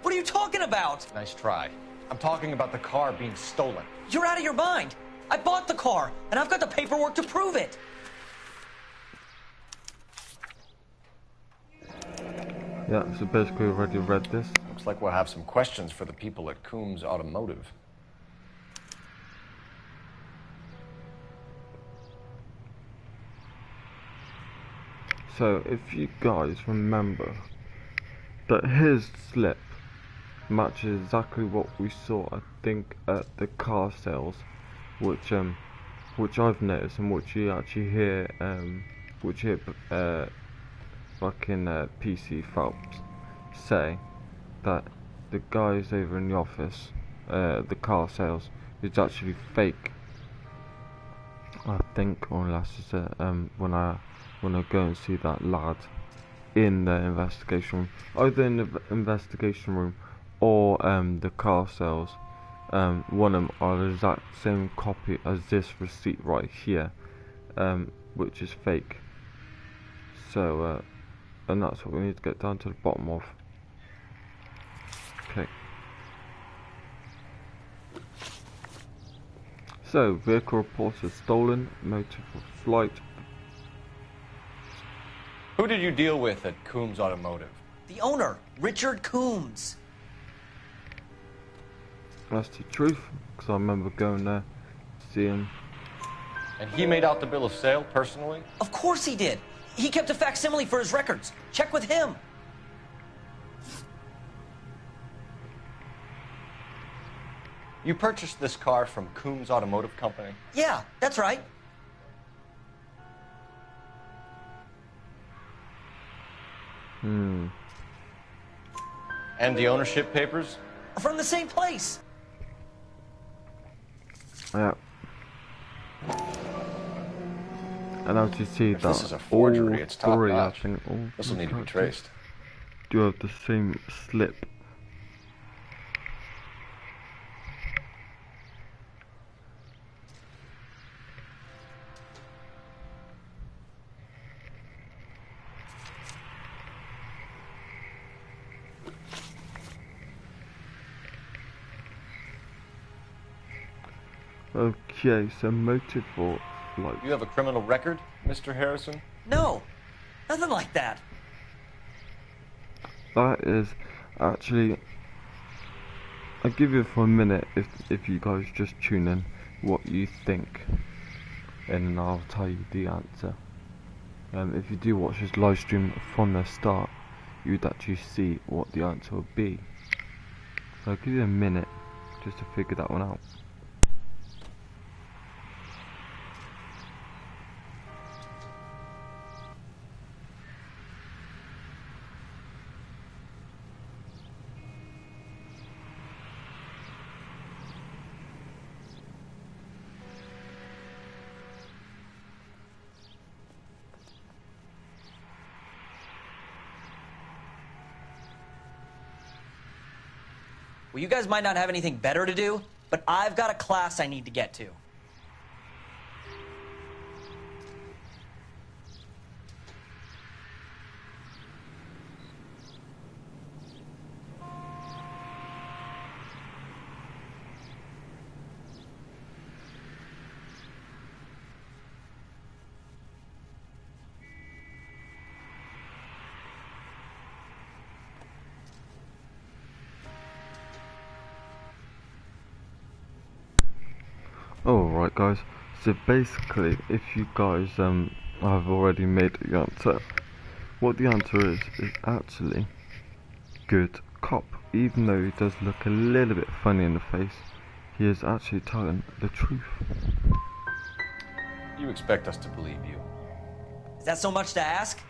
S13: What are you talking about?
S2: Nice try. I'm talking about the car being stolen.
S13: You're out of your mind. I bought the car, and I've got the paperwork to prove it.
S1: Yeah, so basically we already read this.
S2: Looks like we'll have some questions for the people at Coombs Automotive.
S1: So if you guys remember that his slip matches exactly what we saw, I think, at the car sales, which I've noticed and which you actually hear, fucking PC Phelps say that the guys over in the office, the car sales, is actually fake. I think, unless it's when I go and see that lad in the investigation room, either in the investigation room or the car sales, one of them are the exact same copy as this receipt right here, which is fake. So and that's what we need to get down to the bottom of. Okay. So, vehicle reports are stolen, motive for flight.
S15: Who did you deal with at Coombs Automotive?
S13: The owner, Richard Coombs.
S1: That's the truth, because I remember going there to see him.
S15: And he made out the bill of sale personally?
S13: Of course he did. He kept a facsimile for his records. Check with him.
S15: You purchased this car from Coombs Automotive Company?
S13: Yeah, that's right.
S1: And
S15: the ownership papers?
S13: From the same place.
S1: Yeah. And as you see
S2: If
S1: that
S2: this is a forgery,
S1: all
S2: it's top
S1: three, I
S2: notch.
S1: think, all
S2: This will
S1: three
S2: need to be
S1: characters
S2: traced.
S1: do have the same slip. Okay, so motive for flight.
S15: You have a criminal record, Mr. Harrison?
S13: No, nothing like that.
S1: That is actually, I'll give you for a minute if you guys just tune in what you think, and then I'll tell you the answer. If you do watch this live stream from the start, you'd actually see what the answer would be. So I'll give you a minute just to figure that one out.
S13: Well, you guys might not have anything better to do, but I've got a class I need to get to.
S1: Alright guys, so basically if you guys have already made the answer, what the answer is actually good cop. Even though he does look a little bit funny in the face, he is actually telling the truth.
S15: You expect us to believe you.
S13: Is that so much to ask?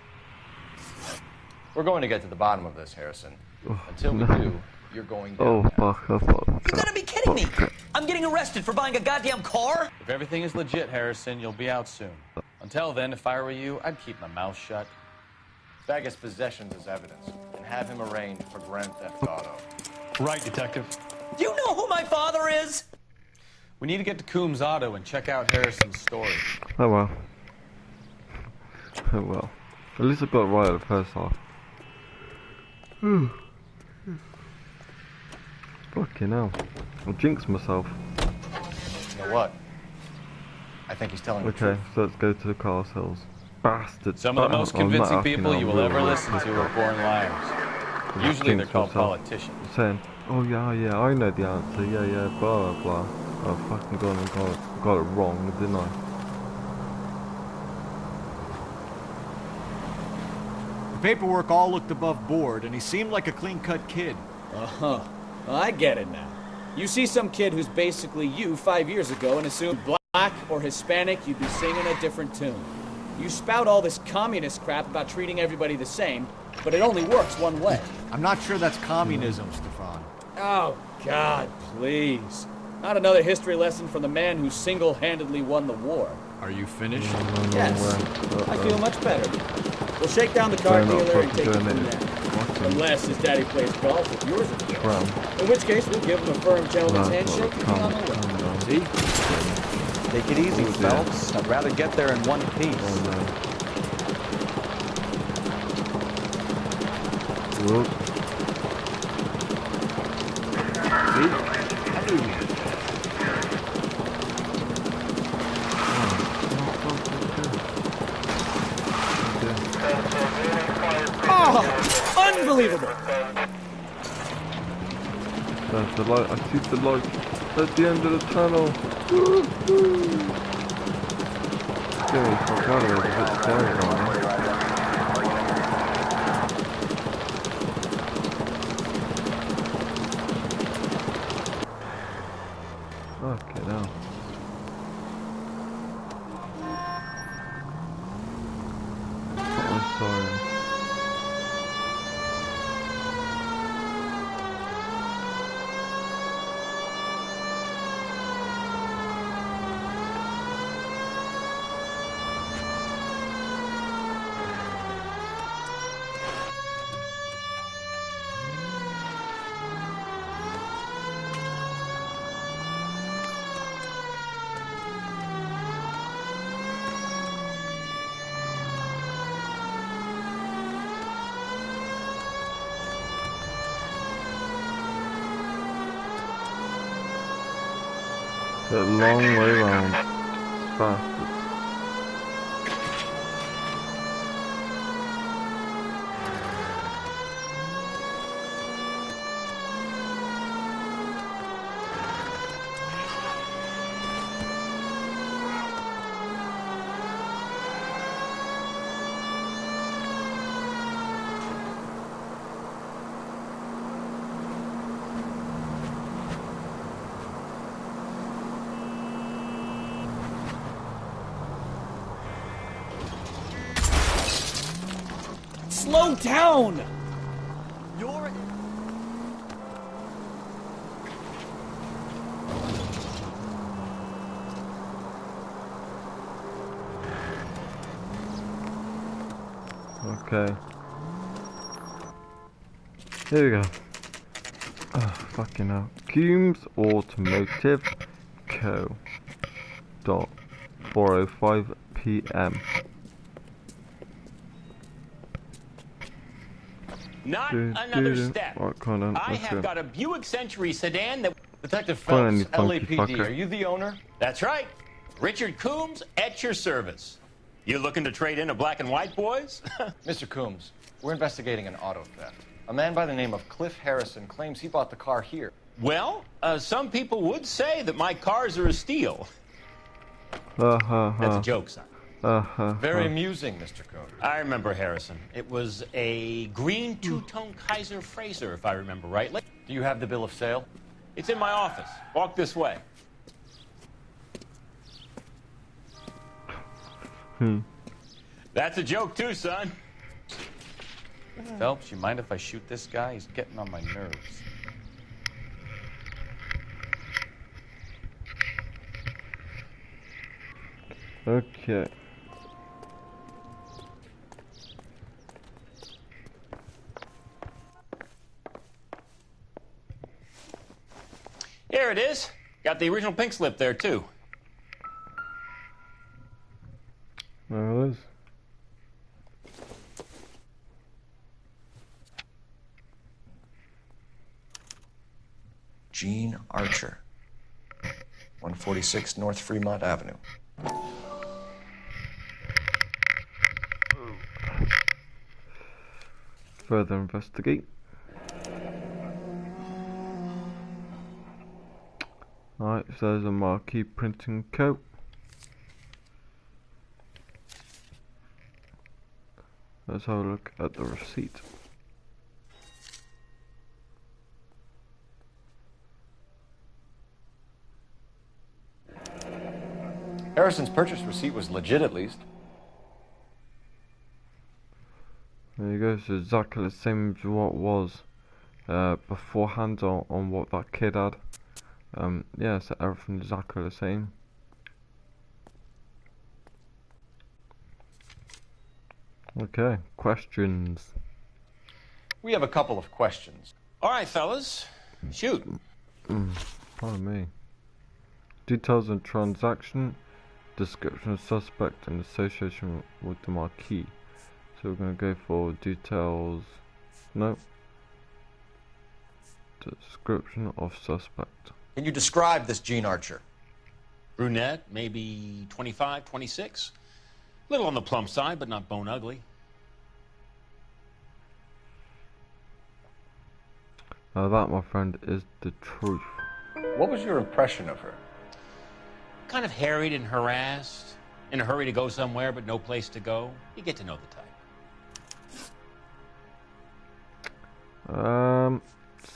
S15: We're going to get to the bottom of this, Harrison.
S1: Oh,
S15: Until we
S1: no.
S15: do, you're going down.
S1: Oh fuck,
S13: You gotta be kidding me! I'm getting arrested for buying a goddamn car?
S3: If everything is legit, Harrison, you'll be out soon. Until then, if I were you, I'd keep my mouth shut.
S15: Bag his possessions as evidence and have him arraigned for grand theft auto.
S3: Right, Detective.
S13: Do you know who my father is?
S3: We need to get to Coombs Auto and check out Harrison's story.
S1: Oh well. Oh well. At least I got it right at the first half. Fucking hell. I jinxed myself.
S15: You know what? I think he's telling the
S1: Okay,
S15: truth.
S1: so let's go to the car sales. Bastard.
S3: Some of the most convincing people you will ever listen to are born liars. Usually they're called politicians.
S1: Saying, oh yeah, I know the answer, yeah, blah blah blah. I fucking got it wrong, didn't I?
S11: paperwork all looked above board, and he seemed like a clean-cut kid.
S19: Uh-huh. Well, I get it now. You see some kid who's basically you 5 years ago and assume black or Hispanic, you'd be singing a different tune. You spout all this communist crap about treating everybody the same, but it only works one way.
S11: I'm not sure that's communism, Stefan.
S19: Oh, God, please. Not another history lesson from the man who single-handedly won the war.
S11: Are you finished?
S19: Yes. I feel much better. We'll shake down the car dealer and take it from there. Unless his daddy plays golf with yours at the in which case, we'll give him a firm gentleman's handshake and be on the way.
S3: See? Take it easy, Phelps. I'd rather get there in one piece.
S1: Whoop.
S11: See? I knew you.
S19: Oh, unbelievable!
S1: That's the light. I see the light at the end of the tunnel. Get me fuck out of there. It's a bit scary right now. Okay, now. I'm sorry. A long way round. Bastards.
S19: Slow down!
S11: You're...
S1: Okay. Here we go. Oh, fucking hell. Coombs Automotive Co. .4:05 p.m.
S14: Not another step. I have got a Buick Century sedan that...
S3: Detective
S1: Finally,
S3: Phelps,
S1: funky
S3: LAPD,
S1: fucker.
S3: are you the owner?
S14: That's right. Richard Coombs at your service. You looking to trade in a black and white, boys?
S15: Mr. Coombs, we're investigating an auto theft. A man by the name of Cliff Harrison claims he bought the car here.
S14: Well, some people would say that my cars are a steal. That's a joke, son.
S15: Very amusing, Mr. Coombs.
S14: I remember Harrison. It was a green two-tone Kaiser Frazer, if I remember rightly.
S15: Do you have the bill of sale?
S14: It's in my office. Walk this way. That's a joke too, son.
S3: Phelps, you mind if I shoot this guy? He's getting on my nerves.
S1: Okay.
S14: Here it is. Got the original pink slip there too.
S1: There it is.
S15: Gene Archer, 146 North Fremont Avenue.
S1: Further investigate. Alright, so there's a marquee printing coat. let's have a look at the receipt.
S2: Harrison's purchase receipt was legit, at least.
S1: There you go, so exactly the same as what was beforehand on what that kid had. Yeah, so everything's exactly the same. Okay, questions.
S2: We have a couple of questions.
S14: All right, fellas, shoot.
S1: Pardon me. Details of transaction, description of suspect, and association with the marquee. So we're going to go for details. No. Description of suspect.
S15: Can you describe this Gene Archer?
S14: Brunette, maybe 25, 26. Little on the plump side, but not bone ugly.
S1: Now that, my friend, is the truth.
S2: What was your impression of her?
S14: Kind of harried and harassed. In a hurry to go somewhere, but no place to go. You get to know the type.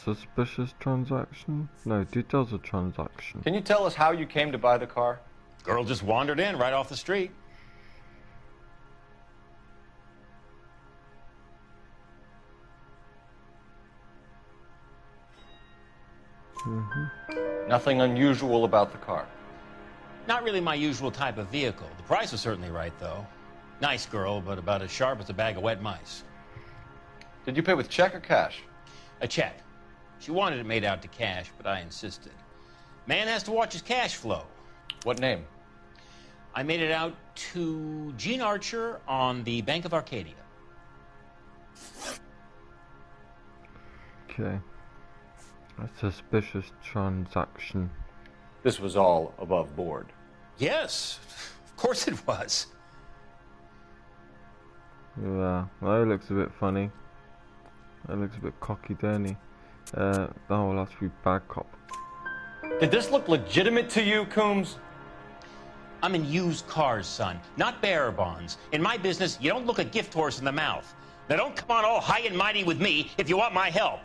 S1: Suspicious transaction? No, details of transaction.
S2: Can you tell us how you came to buy the car?
S14: Girl just wandered in right off the street.
S2: Nothing unusual about the car.
S14: Not really my usual type of vehicle. The price was certainly right, though. Nice girl, but about as sharp as a bag of wet mice.
S2: Did you pay with check or cash?
S14: A check. She wanted it made out to cash, but I insisted. Man has to watch his cash flow.
S2: What name?
S14: I made it out to Gene Archer on the Bank of Arcadia.
S1: Okay. A suspicious transaction.
S2: This was all above board.
S14: Yes, of course it was.
S1: Yeah, that looks a bit funny. That looks a bit cocky, don't he? That will have to be bad cop.
S2: Did this look legitimate to you, Coombs?
S14: I'm in used cars, son, not bearer bonds. In my business, you don't look a gift horse in the mouth. Now don't come on all high and mighty with me if you want my help.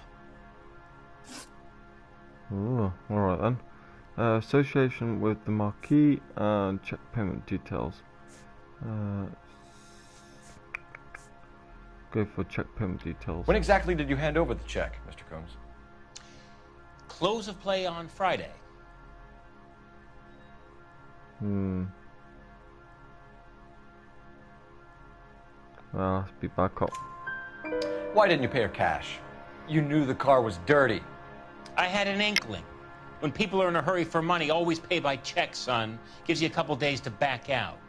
S1: Ooh, alright then. Association with the marquee and check payment details. Go for check payment details.
S2: When exactly did you hand over the check, Mr. Coombs?
S14: Close of play on Friday.
S1: Well, let's be back up.
S2: Why didn't you pay her cash? You knew the car was dirty.
S14: I had an inkling. When people are in a hurry for money, always pay by check, son. Gives you a couple days to back out.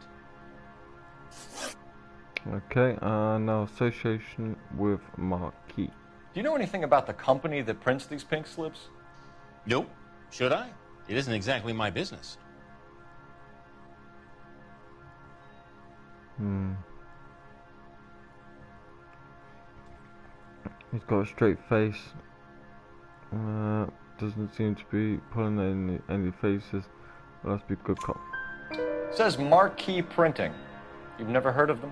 S1: Okay, now association with marquee.
S2: Do you know anything about the company that prints these pink slips?
S14: Nope. Should I? It isn't exactly my business.
S1: He's got a straight face. Doesn't seem to be pulling any faces. Well, let's be good cop.
S2: Says Marquee Printing. You've never heard of them?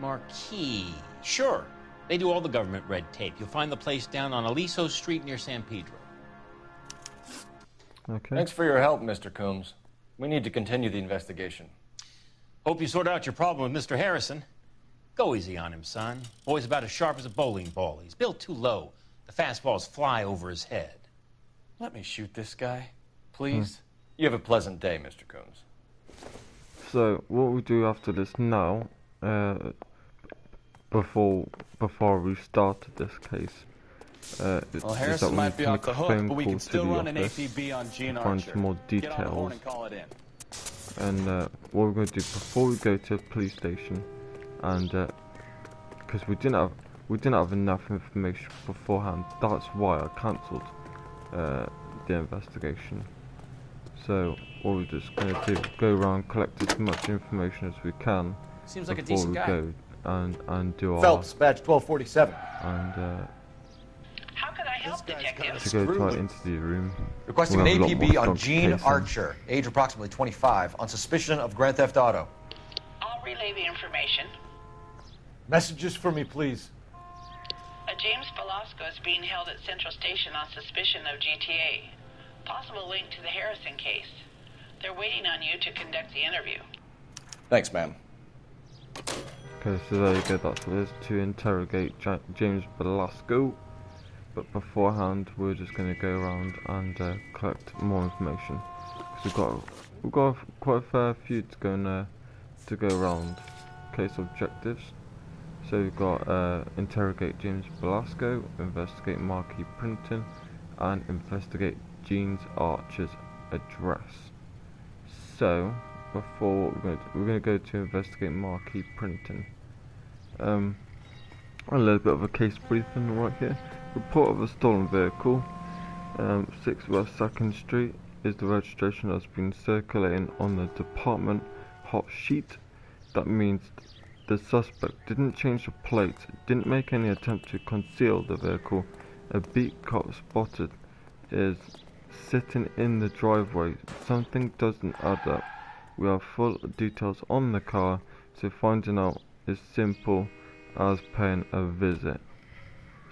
S14: Marquee. Sure. They do all the government red tape. You'll find the place down on Aliso Street near San Pedro.
S1: Okay.
S2: Thanks for your help, Mr. Coombs. We need to continue the investigation.
S14: Hope you sort out your problem with Mr. Harrison. Go easy on him, son. Boy's about as sharp as a bowling ball. He's built too low. The fastballs fly over his head.
S2: Let me shoot this guy, please. You have a pleasant day, Mr. Coombs.
S1: So, what we do after this now, before we started this case,
S3: Well, Harrison might be off the hook, but we can still run an APB on Gene Archer.
S1: Find some more
S3: Get on the
S1: details.
S3: horn and call it in.
S1: And what we're going to do before we go to the police station, and because we didn't have enough information beforehand, that's why I cancelled the investigation. So what we're just going to do, go around, collect as much information as we can.
S19: Seems like a
S1: before
S19: decent
S1: we
S19: guy.
S1: go and do our
S18: Phelps, badge 1247.
S1: and
S16: How can I help, Detective?
S1: to go to our interview room.
S15: Requesting an
S1: We'll have a lot
S15: APB
S1: more
S15: on
S1: strong
S15: Gene
S1: cases.
S15: Archer, age approximately 25, on suspicion of Grand Theft Auto.
S16: I'll relay the information.
S11: Messages for me, please.
S16: A James Velasco is being held at Central Station on suspicion of GTA. Possible link to the Harrison case. They're waiting on you to conduct the interview.
S2: Thanks, ma'am.
S1: Okay, so there you go, that's what it is, to interrogate James Velasco. But beforehand, we're just going to go around and collect more information. Because we've got quite a fair few to go around. Case objectives. So we've got interrogate James Velasco, investigate marquee printing, and investigate Jean Archer's address. So before we're going to go to investigate marquee printing. A little bit of a case briefing right here. Report of a stolen vehicle. 6 West 2nd Street is the registration that's been circulating on the department hot sheet. That means the suspect didn't change the plates, didn't make any attempt to conceal the vehicle. A beat cop spotted is sitting in the driveway. Something doesn't add up. We have full details on the car, so finding out is simple as paying a visit.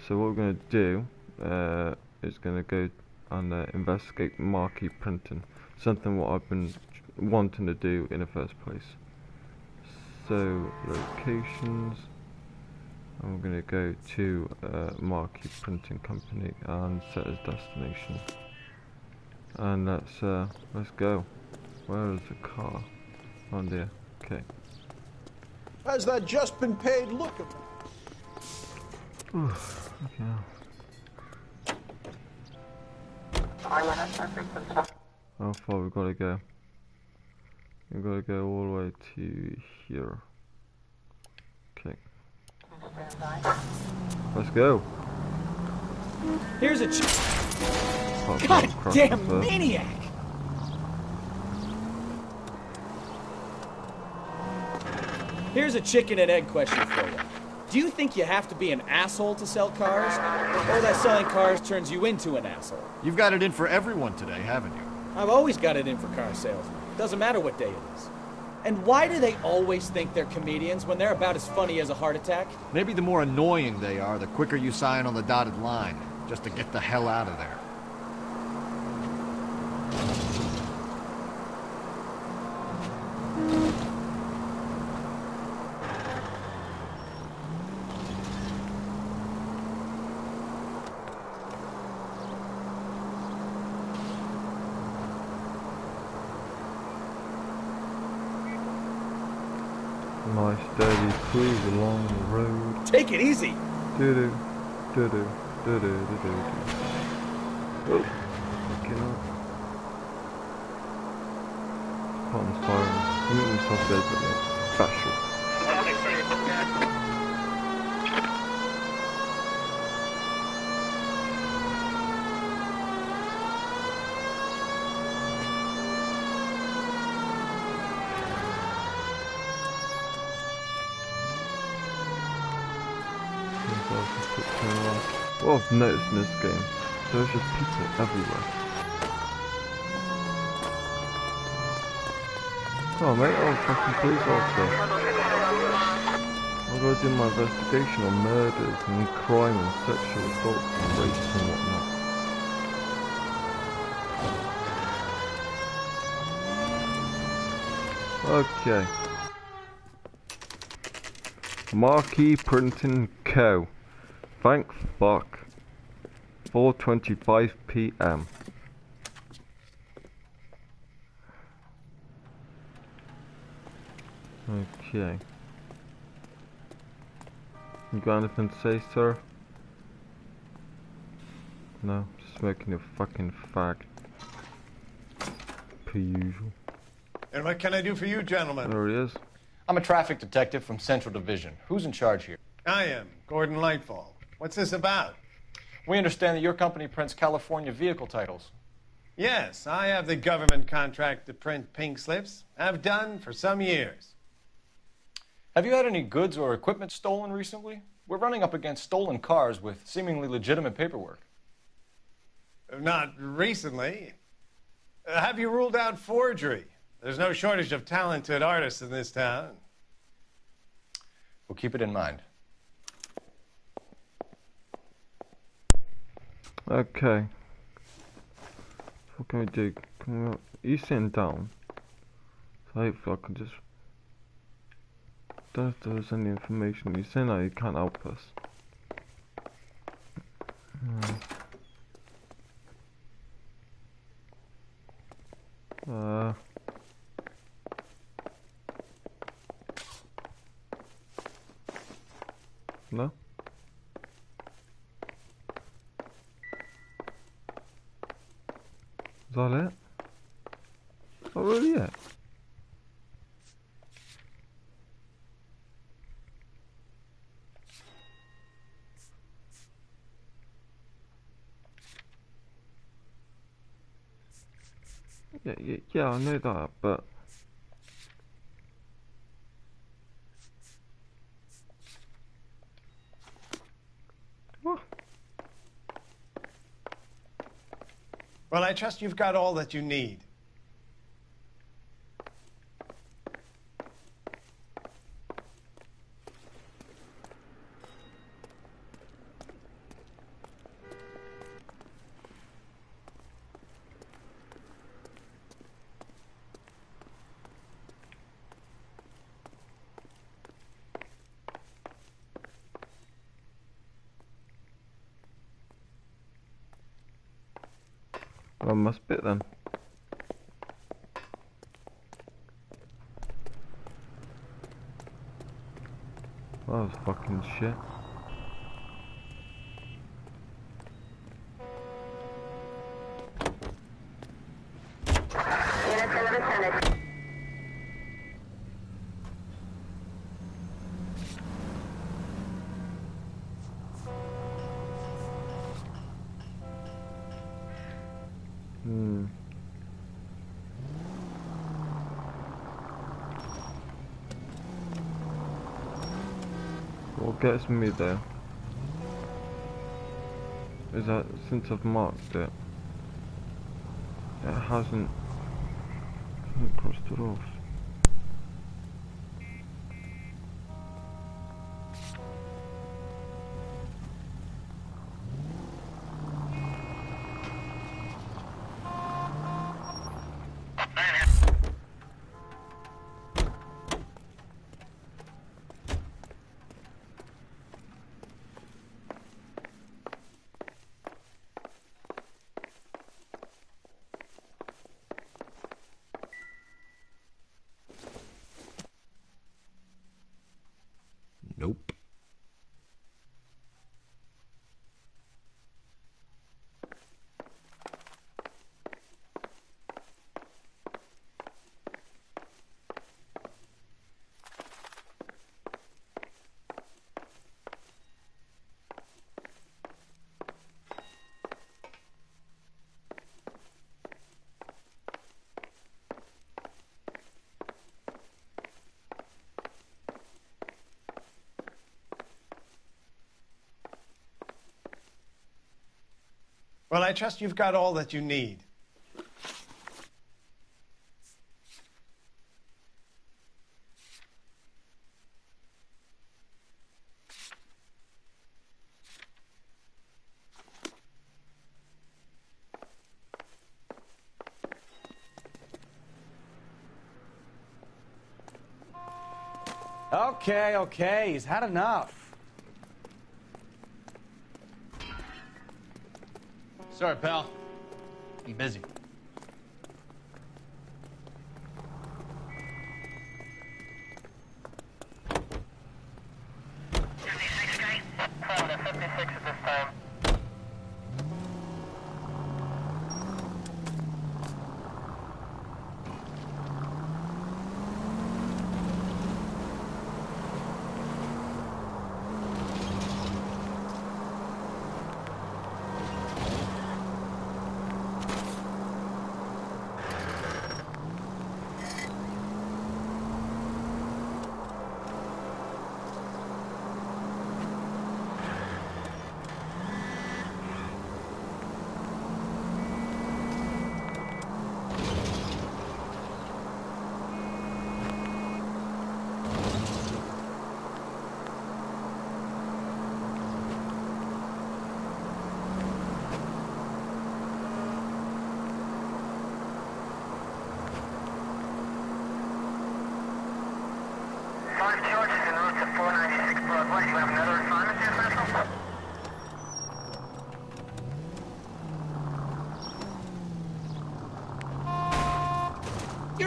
S1: So what we're going to do is going to go and investigate marquee printing, something what I've been wanting to do in the first place. So locations, and we're going to go to marquee printing company and set as destination. And let's go. Where is the car? On there. Okay.
S20: Has that just been paid look at?
S1: Okay. How far we gotta go? We gotta go all the way to here. Okay. Let's go.
S19: Here's a goddamn maniac! Here's a chicken and egg question for you. Do you think you have to be an asshole to sell cars? Or that selling cars turns you into an asshole?
S11: You've got it in for everyone today, haven't you?
S19: I've always got it in for car salesmen. Doesn't matter what day it is. And why do they always think they're comedians when they're about as funny as a heart attack?
S11: Maybe the more annoying they are, the quicker you sign on the dotted line, just to get the hell out of there.
S1: Nice steady cruise along the road.
S19: Take it easy.
S1: Do-do, do-do, do-do, do-do. Oh, get up. Cotton's firing. I'm eating myself dead, but yeah, special. What I've noticed in this game, there's just people everywhere. Oh mate, I'm fucking police officer. I've got to do my investigation on murders and crime and sexual assaults and rape and whatnot. Okay. Marquee Printing Co. Thank fuck. 4:25 p.m. Okay. You got anything to say, sir? No, just smoking a fucking fag. Per usual.
S20: And what can I do for you, gentlemen?
S1: There he is.
S2: I'm a traffic detective from Central Division. Who's in charge here?
S20: I am, Gordon Lightfall. What's this about?
S2: We understand that your company prints California vehicle titles.
S20: Yes, I have the government contract to print pink slips. I've done for some years.
S2: Have you had any goods or equipment stolen recently? We're running up against stolen cars with seemingly legitimate paperwork.
S20: Not recently. Have you ruled out forgery? There's no shortage of talented artists in this town.
S2: We'll keep it in mind.
S1: Okay. What can we do? Can we... He's sitting down. So hopefully I can just... Don't know if there was any information. He's saying that he can't help us. No? Is that it? Oh, really? Yeah. Yeah, I know that, but... What?
S20: Well, I trust you've got all that you need.
S1: Well, must be it then. That was fucking shit. What gets me there is that since I've marked it, it hasn't crossed it off.
S15: Nope.
S20: Well, I trust you've got all that you need.
S19: Okay, he's had enough.
S3: Sorry, pal. I'm busy.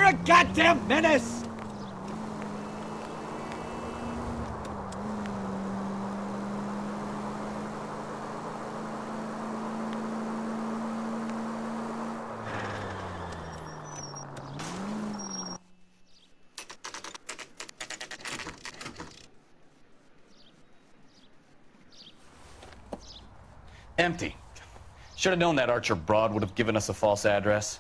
S19: a goddamn menace!
S3: Empty. Should have known that Archer broad would have given us a false address.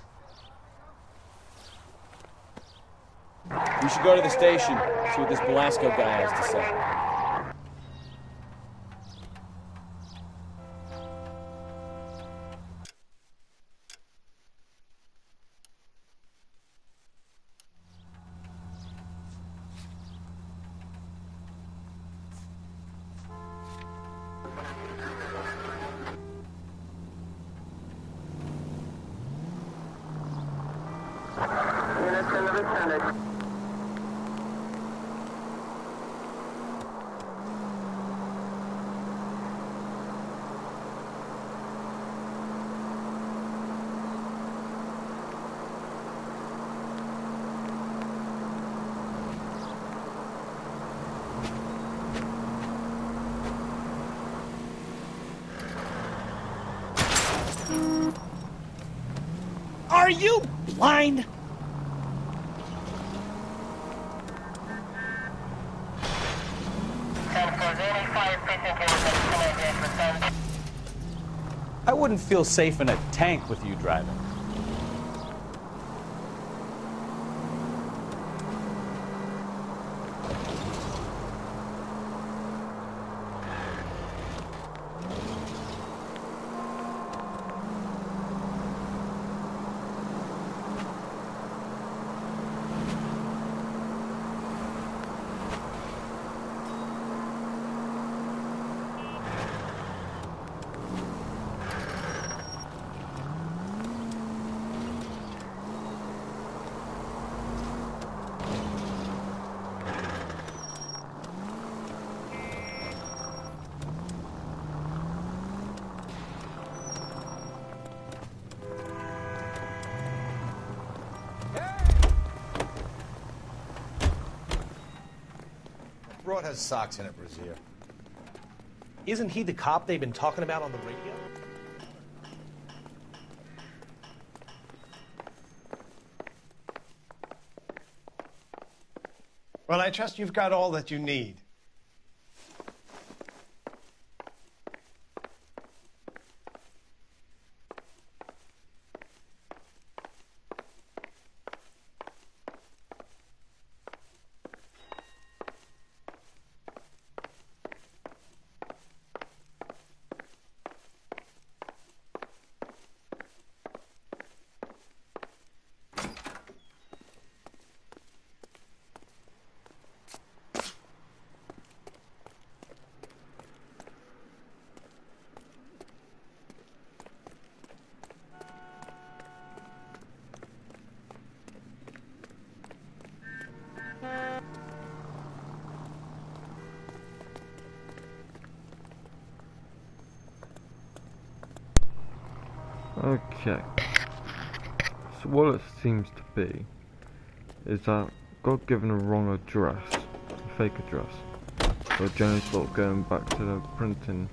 S19: We should go to the station, see what this Velasco guy has to say.
S12: Units in the vicinity.
S19: Are you blind?
S3: I wouldn't feel safe in a tank with you driving.
S2: Broad has socks in it, Brazier.
S4: Isn't he the cop they've been talking about on the radio?
S20: Well, I trust you've got all that you need.
S1: Okay, so what it seems to be is that got given a wrong address, a fake address. So Jones thought going back to the printing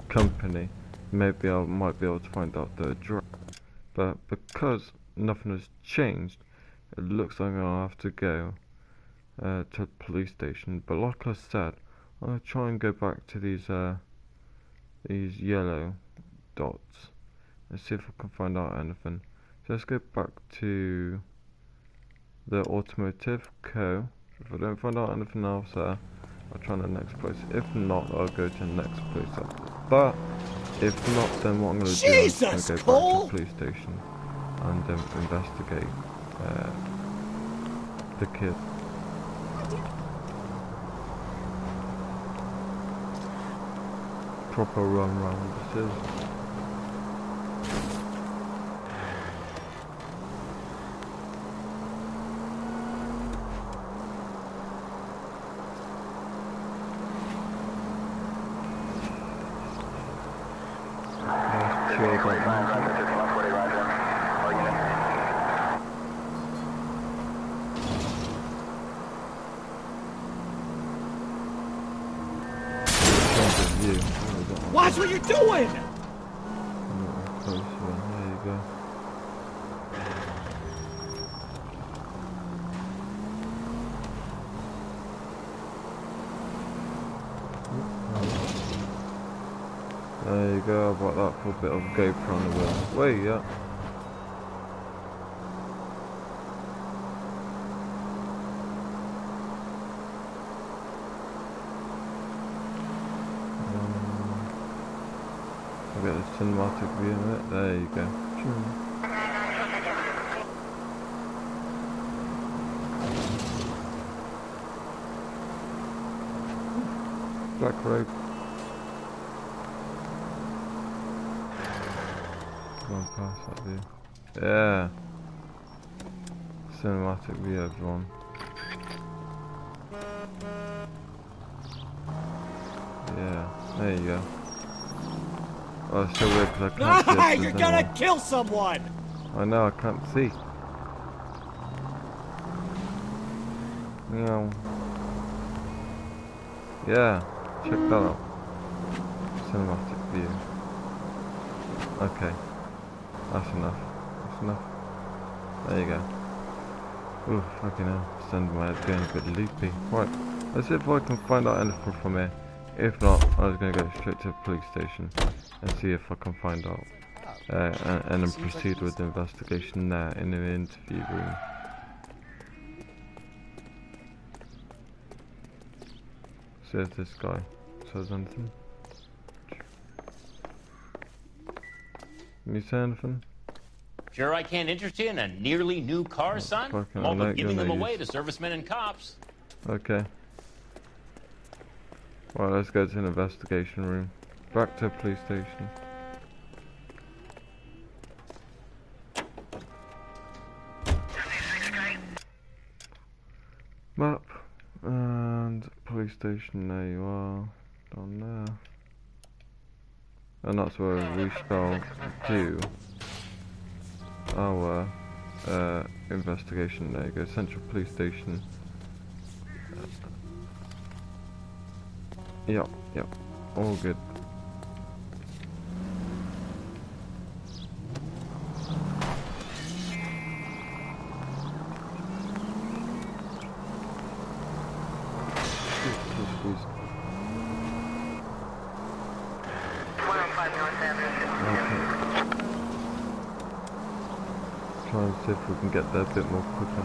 S1: company, maybe I might be able to find out the address. But because nothing has changed, it looks like I'll have to go to the police station. But like I said, I'm gonna try and go back to these yellow dots. Let's see if I can find out anything. So let's go back to the automotive co. If I don't find out anything else there, I'll try the next place. If not, I'll go to the next place after that. If not, then what I'm going to do is I'm going to go back to the police station and investigate the kid. Proper run round this is. view.
S19: Watch what you're doing!
S1: Closer, there you go. There you go, I bought that for a bit of GoPro on the wheel. Wait, yeah. I'll get the cinematic view of it. There you go. Black road. Going past that view. Yeah. Cinematic view, everyone. Yeah. There you go. Oh, it's so weird because I can't see.
S19: You're gonna kill someone!
S1: I know, I can't see. Meow. Yeah, check that out. Cinematic view. Okay. That's enough. That's enough. There you go. Ooh, fucking hell. Send my head getting a bit loopy. Right, let's see if I can find out anything from here. If not, I was going to go straight to the police station and see if I can find out. And then proceed with the investigation there in the interview room. See if this guy says anything. Can you say anything?
S14: Sure I can't interest you in a nearly new car, son? I'm all but giving them away to servicemen and cops.
S1: Okay. Right, let's go to an investigation room. Back to the police station. Map. And police station, there you are. Down there. And that's where we shall do our investigation. There you go, Central Police Station. Yep, all good. Try and see if we can get there a bit more quicker.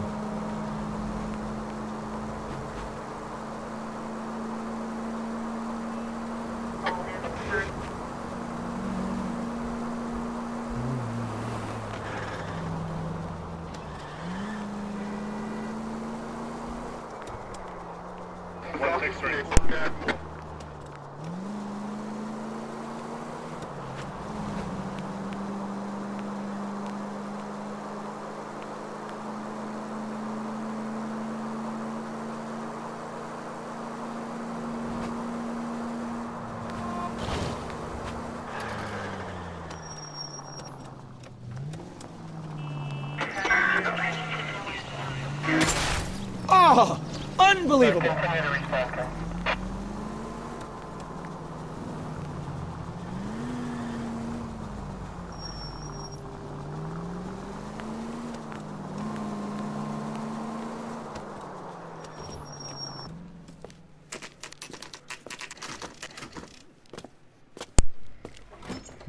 S19: Oh, unbelievable!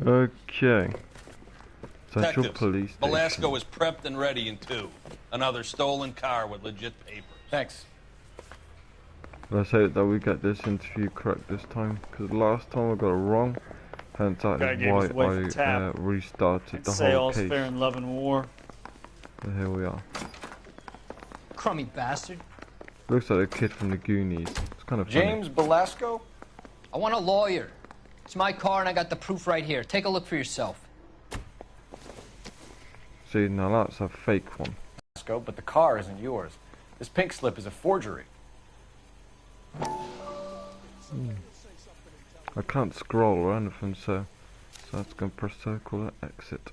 S1: Okay. Central
S17: Detectives,
S1: Police Station.
S17: Velasco is prepped and ready in 2. Another stolen car with legit papers.
S9: Thanks.
S1: Let's hope that we get this interview correct this time, because last time I got it wrong. Hence that is why I restarted the
S21: say
S1: whole
S21: all's
S1: case.
S21: fair in love and war.
S1: So here we are.
S13: Crummy bastard.
S1: Looks like a kid from the Goonies. It's kind of
S15: James Velasco?
S13: I want a lawyer. It's my car and I got the proof right here. Take a look for yourself.
S1: See, now that's a fake one.
S15: But the car isn't yours. This pink slip is a forgery.
S1: I can't scroll or anything, so that's going to press circle and exit.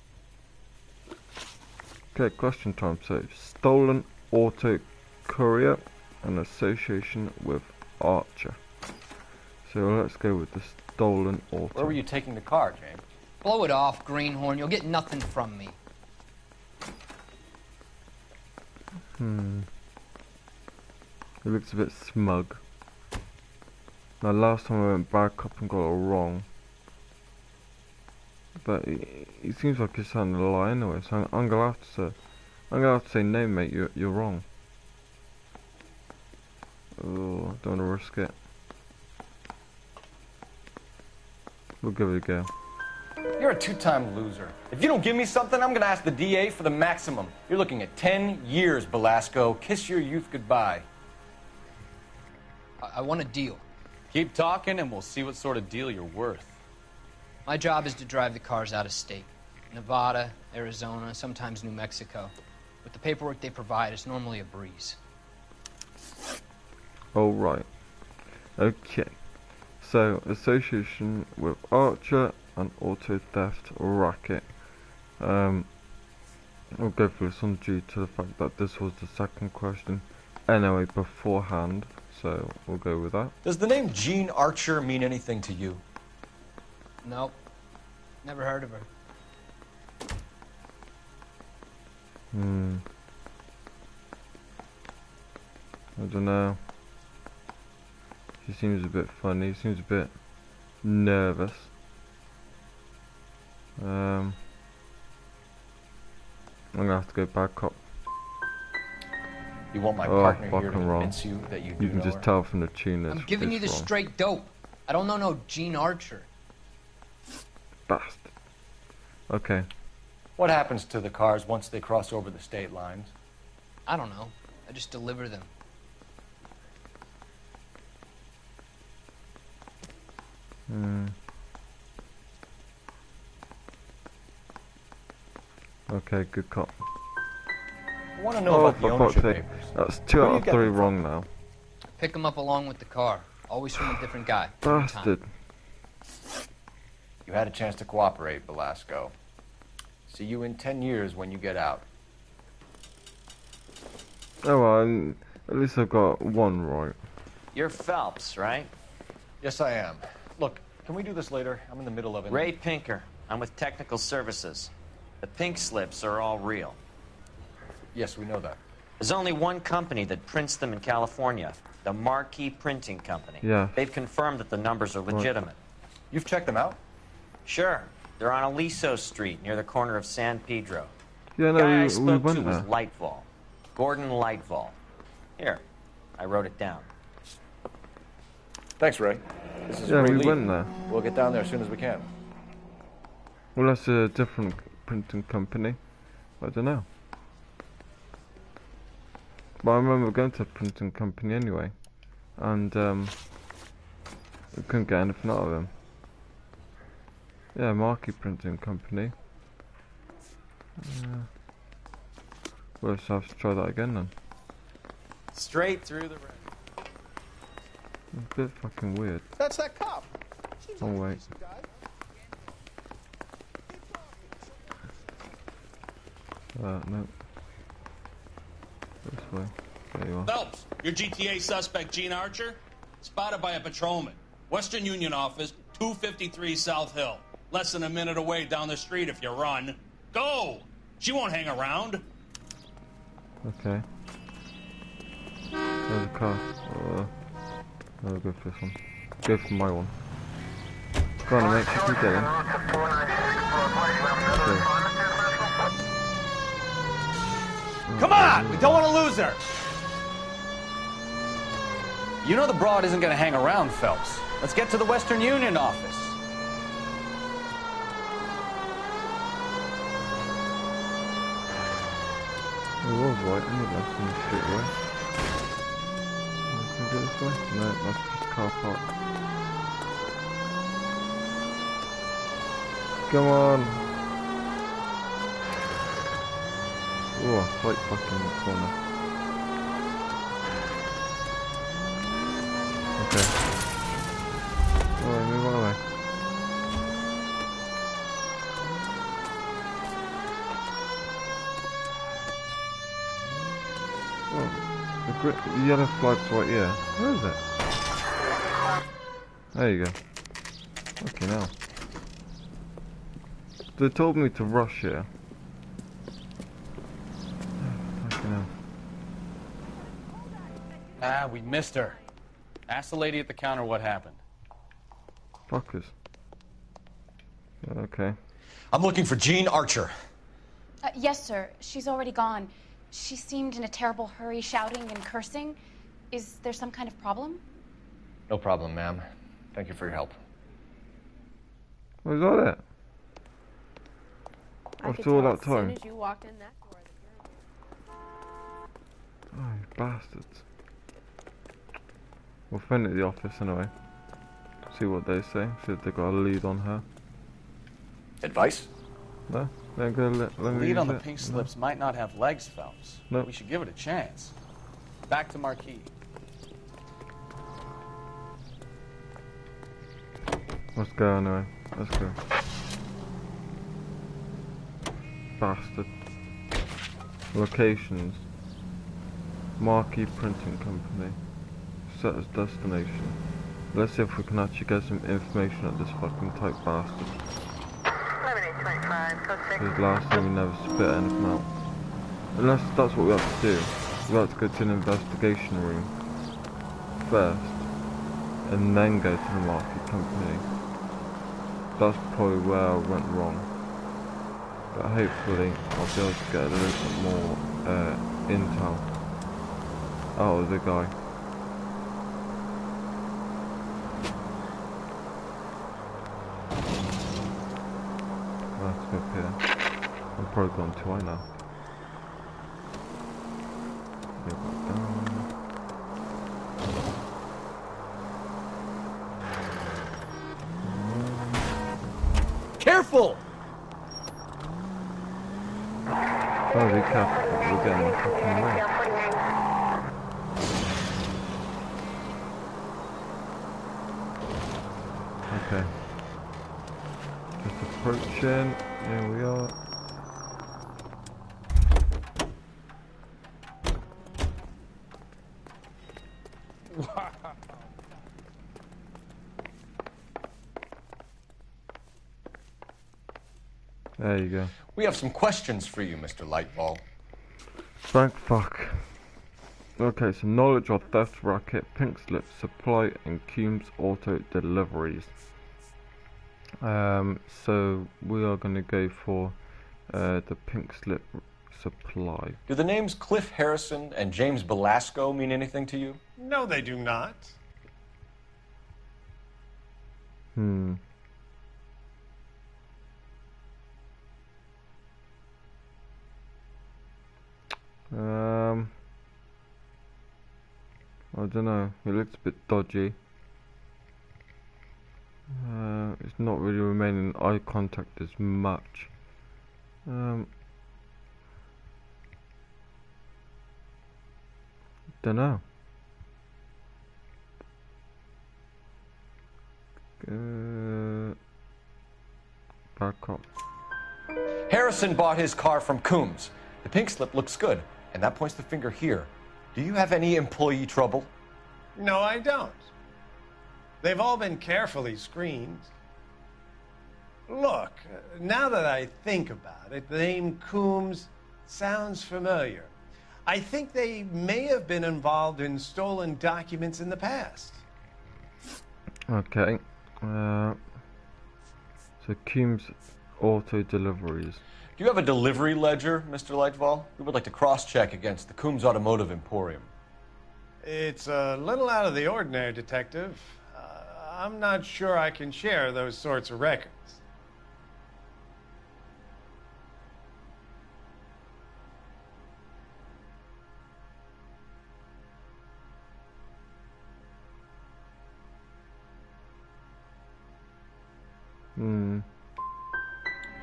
S1: Okay, question time. So, stolen auto courier in association with Archer. So let's go with the stolen auto.
S15: Where were you taking the car, James?
S21: Blow it off, greenhorn. You'll get nothing from me.
S1: He looks a bit smug. Now last time I went back up and got it wrong. But he seems like he's telling a lie anyway, so I'm gonna have to say no, mate, you're wrong. Oh, don't wanna risk it. We'll give it a go.
S15: You're a two-time loser. If you don't give me something, I'm gonna ask the DA for the maximum. You're looking at 10 years, Belasco. Kiss your youth goodbye.
S21: I want a deal.
S3: Keep talking and we'll see what sort of deal you're worth.
S21: My job is to drive the cars out of state. Nevada, Arizona, sometimes New Mexico. With the paperwork they provide, it's normally a breeze.
S1: Alright. Okay. So, association with Archer and auto theft racket. We'll go through this on due to the fact that this was the second question anyway beforehand, so we'll go with that.
S15: Does the name Jean Archer mean anything to you?
S21: Nope. Never heard of her.
S1: I don't know. She seems a bit funny, seems a bit nervous. I'm gonna have to go back up.
S15: You want my partner here to
S1: fucking wrong.
S15: convince you that you do
S1: You can
S15: know
S1: just
S15: her?
S1: tell from the tune
S21: I'm giving you the
S1: wrong.
S21: straight dope. I don't know no Gene Archer.
S1: Bastard. Okay.
S15: What happens to the cars once they cross over the state lines?
S21: I don't know. I just deliver them.
S1: Okay, good cop.
S15: I want to know about the
S1: for
S15: ownership
S1: fuck's sake.
S15: papers.
S1: That's 2
S15: Where do
S1: out
S15: you
S1: of
S15: get
S1: 3
S15: them
S1: wrong now.
S21: Pick them up along with the car. Always from a different guy. every time.
S1: Bastard.
S15: You had a chance to cooperate, Belasco. See you in 10 years when you get out.
S1: Oh well, at least I've got one right.
S18: You're Phelps, right?
S15: Yes, I am. Look, can we do this later? I'm in the middle of it.
S18: Ray Pinker. I'm with Technical Services. The pink slips are all real.
S15: Yes, we know that.
S18: There's only one company that prints them in California, the Marquee Printing Company.
S1: Yeah.
S18: They've confirmed that the numbers are legitimate.
S15: You've checked them out?
S18: Sure. They're on Aliso Street, near the corner of San Pedro.
S1: Yeah, no,
S18: The guy I
S1: we
S18: spoke to
S1: went
S18: was
S1: there.
S18: Lightfall. Gordon Lightfall. Here, I wrote it down.
S15: Thanks, Ray. This is
S1: Yeah,
S15: a great
S1: we
S15: lead.
S1: went there.
S15: We'll get down there as soon as we can.
S1: Well, that's a different printing company. I don't know. But I remember going to a printing company anyway. And, we couldn't get anything out of them. Yeah, Marquee Printing Company. We'll just have to try that again then.
S3: Straight through the red.
S1: It's a bit fucking weird.
S6: That's that cop.
S1: Oh wait. No. This way. There you are.
S17: Phelps, your GTA suspect, Gene Archer, spotted by a patrolman. Western Union office, 253 South Hill. Less than a minute away down the street if you run. Go! She won't hang around.
S1: Okay. There's a car. I'll go for this one. Go for my one. Go on, mate. You can get in.
S19: Come on! We don't want to lose her!
S3: You know the broad isn't going to hang around, Phelps. Let's get to the Western Union office.
S1: It was right, isn't it? That's in the straight away. Can I go this way? No, that's just car park. Come on! Oh, right fucking in the corner. Okay. Alright, move on away. Oh, the yellow flag's right here. Where is it? There you go. Okay, now. They told me to rush here. Okay, now.
S3: Ah, we missed her. Ask the lady at the counter what happened.
S1: Fuckers. Okay.
S15: I'm looking for Jean Archer.
S10: Yes, sir. She's already gone. She seemed in a terrible hurry, shouting and cursing. Is there some kind of problem?
S15: No problem, ma'am. Thank you for your help.
S1: Was that it? After all that time?
S22: As soon as you walked in that door that
S1: Oh, you bastards. We'll phone at the office anyway. See what they say. See if they got a lead on her.
S15: Advice?
S1: No? They're gonna let me
S3: Lead on the
S1: use it?
S3: pink slips might not have legs, Phelps.
S1: No.
S3: We should give it a chance. Back to Marquis.
S1: Let's go anyway. Let's go. Bastard. Locations. Marquee Printing Company. Set as destination. Let's see if we can actually get some information at this fucking type bastard. Because last time we never spit anything out. Unless that's what we have to do. We have to go to an investigation room first. And then go to the market company. That's probably where I went wrong. But hopefully I'll be able to get a little bit more intel out of the guy. Let's go up here. I'm probably going too high now. Go back down.
S19: Careful!
S1: Oh, be careful, we're getting the fucking way. Okay. Just approaching. Here we are. There you go.
S15: We have some questions for you, Mr. Lightball.
S1: Thank fuck. Okay, so knowledge of theft racket, pink slip, supply, and Cumes auto deliveries. So we are going to go for the pink slip supply.
S15: Do the names Cliff Harrison and James Belasco mean anything to you?
S20: No, they do not.
S1: I don't know. It looks a bit dodgy. It's not really remaining eye contact as much. Don't know. Back up.
S15: Harrison bought his car from Coombs. The pink slip looks good, and that points the finger here. Do you have any employee trouble?
S20: No, I don't. They've all been carefully screened. Look, now that I think about it, the name Coombs sounds familiar. I think they may have been involved in stolen documents in the past.
S1: Okay. So Coombs auto deliveries.
S15: Do you have a delivery ledger, Mr. Lightval? We would like to cross-check against the Coombs Automotive Emporium.
S20: It's a little out of the ordinary, Detective. I'm not sure I can share those sorts of records.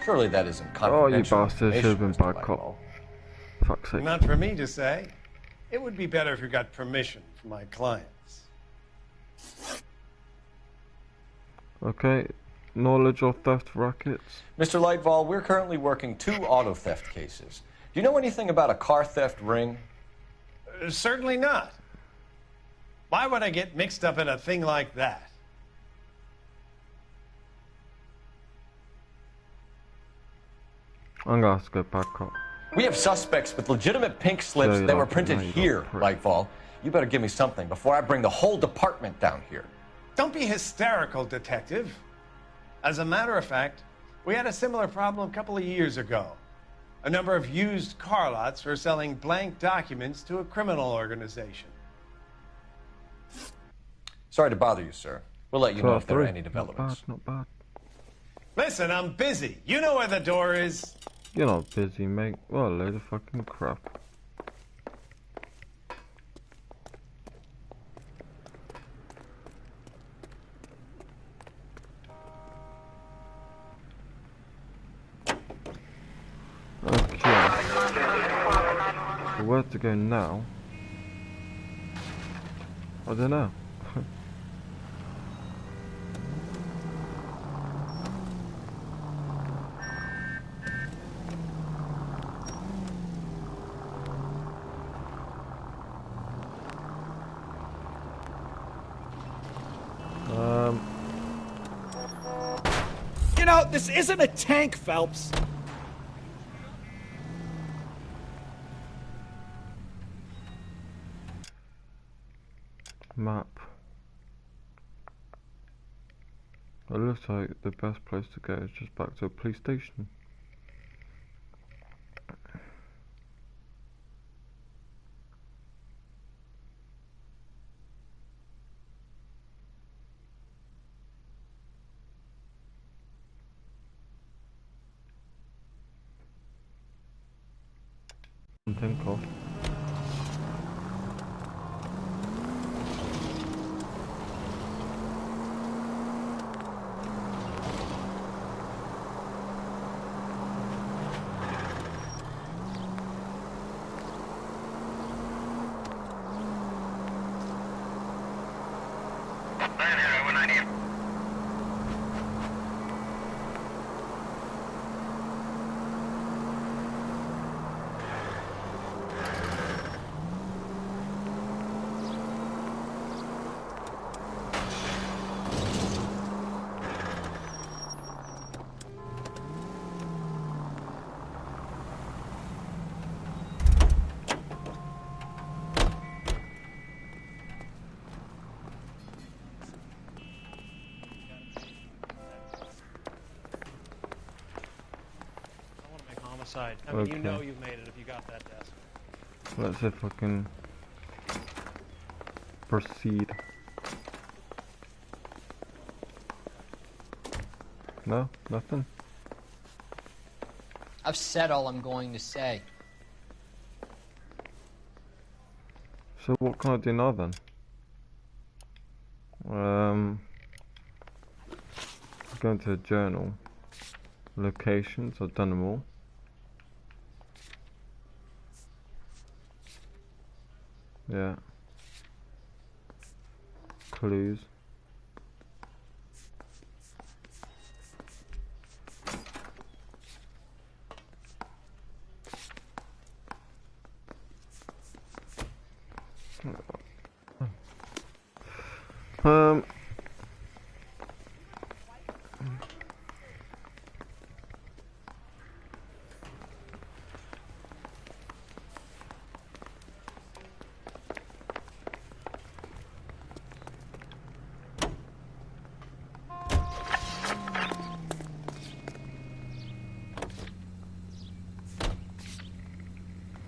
S15: Surely that isn't
S1: Oh, you
S15: confidential.
S1: bastard. Should have been
S15: Mr.
S1: bad cop. Fuck's sake.
S20: Not for me to say. It would be better if you got permission from my clients.
S1: Okay. Knowledge of theft rackets.
S15: Mr. Lightval, we're currently working 2 auto theft cases. Do you know anything about a car theft ring?
S20: Certainly not. Why would I get mixed up in a thing like that?
S1: I'm gonna have to go back up.
S15: We have suspects with legitimate pink slips
S1: So you
S15: that were
S1: like it,
S15: printed
S1: now you
S15: here,
S1: don't
S15: Lightfall. You better give me something before I bring the whole department down here.
S20: Don't be hysterical, Detective. As a matter of fact, we had a similar problem a couple of years ago. A number of used car lots were selling blank documents to a criminal organization.
S15: Sorry to bother you, sir. We'll let you know if there are any
S1: Not
S15: developments.
S1: bad, not bad.
S20: Listen, I'm busy. You know where the door is.
S1: You're not busy, mate. What a load of fucking crap. Okay. So where to go now? I don't know.
S19: You know, this isn't a tank, Phelps.
S1: Map. It looks like the best place to go is just back to a police station. Think of.
S4: Homicide. I mean,
S1: Okay.
S4: you know you've made it if you got that desk.
S1: Let's see if I can proceed. No, nothing.
S21: I've said all I'm going to say.
S1: So what can I do now then? Go into the journal. Locations, I've done them all. Yeah. Clues.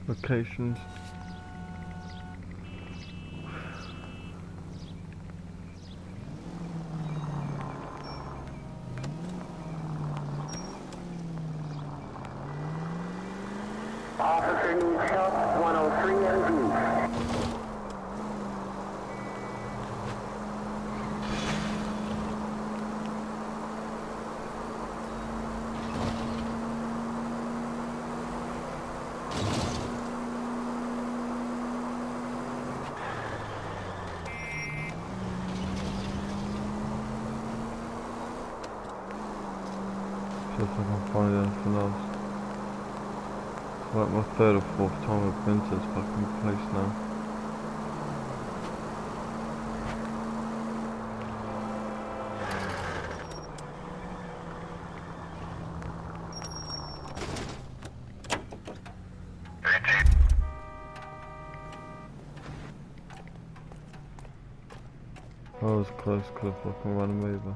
S1: Locations.
S12: Officer needs help, 103 MD.
S1: See if I can find anything else. It's like my third or fourth time I've been to this fucking place now. I was close, could have fucking run him over.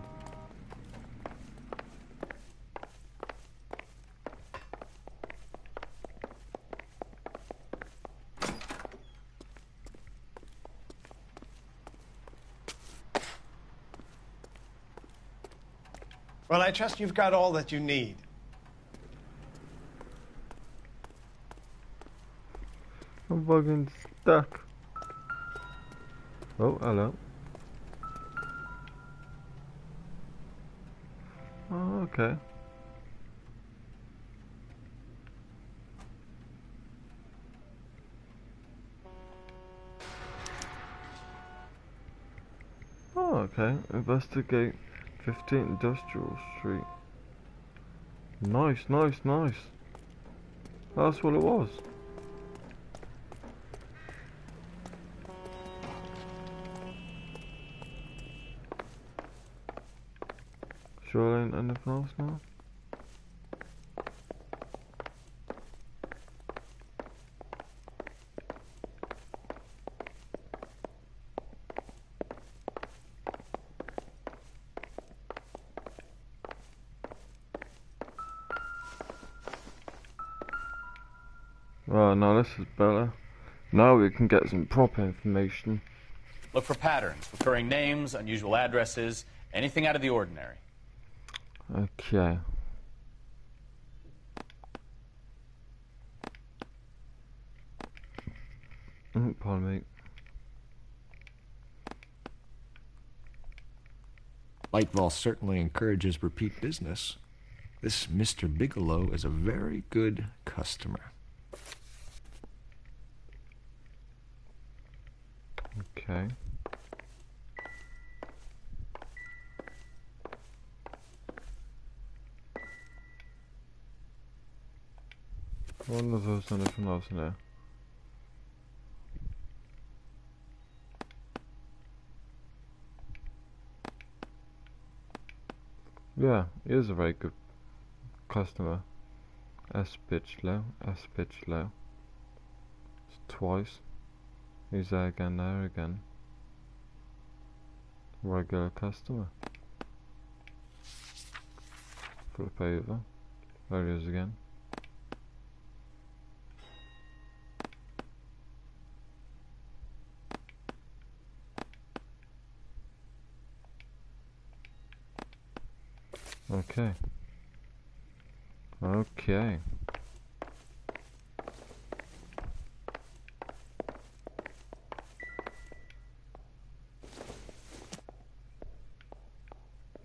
S20: Well, I trust you've got all that you need.
S1: I'm fucking stuck. Oh, hello. Oh, okay. Oh, okay. Investigate 15 Industrial Street. Nice, nice, nice. That's what it was. Sure ain't anything else now? Well, now this is better. Now we can get some proper information.
S3: Look for patterns, recurring names, unusual addresses, anything out of the ordinary.
S1: Okay. Pardon me.
S8: Lightball certainly encourages repeat business. This Mr. Bigelow is a very good customer.
S1: Okay. I wonder if there's anything else in there. Yeah, he is a very good customer. S pitch low, S pitch low. It's twice. He's there again, there again. Regular customer. Flip over. There he is again. Okay. Okay.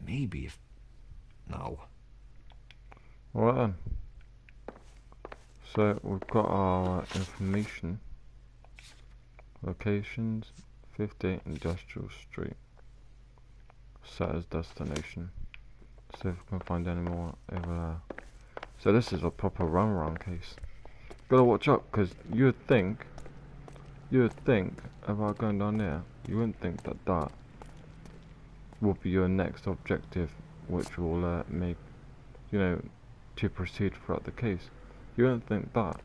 S8: Maybe if... No.
S1: Alright then. So we've got our information. Locations, 58 Industrial Street. Set as destination. See if we can find any more over there. So this is a proper run case. Gotta watch out, because you would think about going down there, you wouldn't think that that will be your next objective, which will make, you know, to proceed throughout the case. You wouldn't think that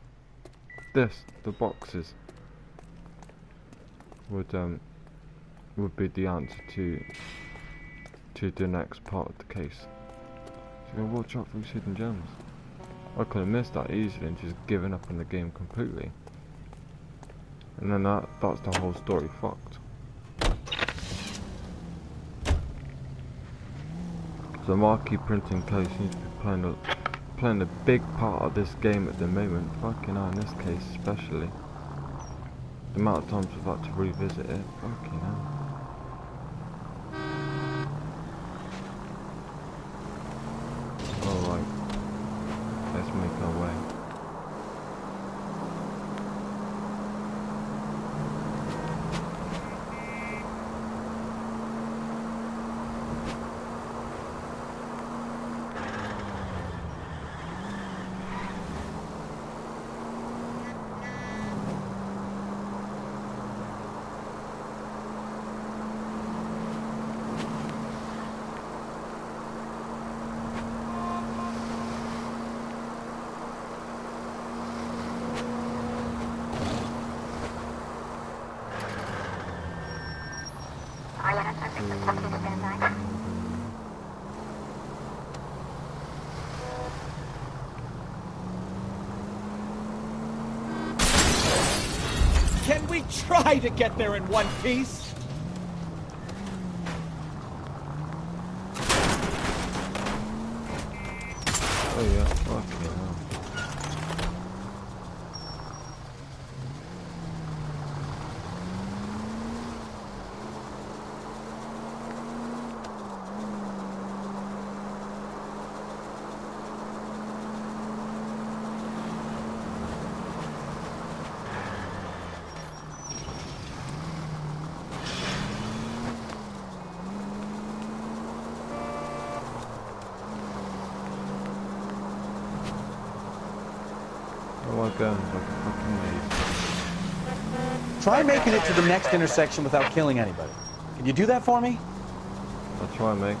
S1: the boxes would be the answer to the next part of the case. So you gotta watch out for these hidden gems. I could have missed that easily and just given up on the game completely. And then that's the whole story fucked. So marquee printing case seems to be playing a big part of this game at the moment. Fucking hell, in this case especially. The amount of times we've had to revisit it. Fucking hell. Alright. Let's make our way.
S19: Can we try to get there in one piece?
S1: Oh yeah, fucking hell. Guns like a fucking maze.
S11: Try making it to the next intersection without killing anybody. Can you do that for me?
S1: I'll try, mate.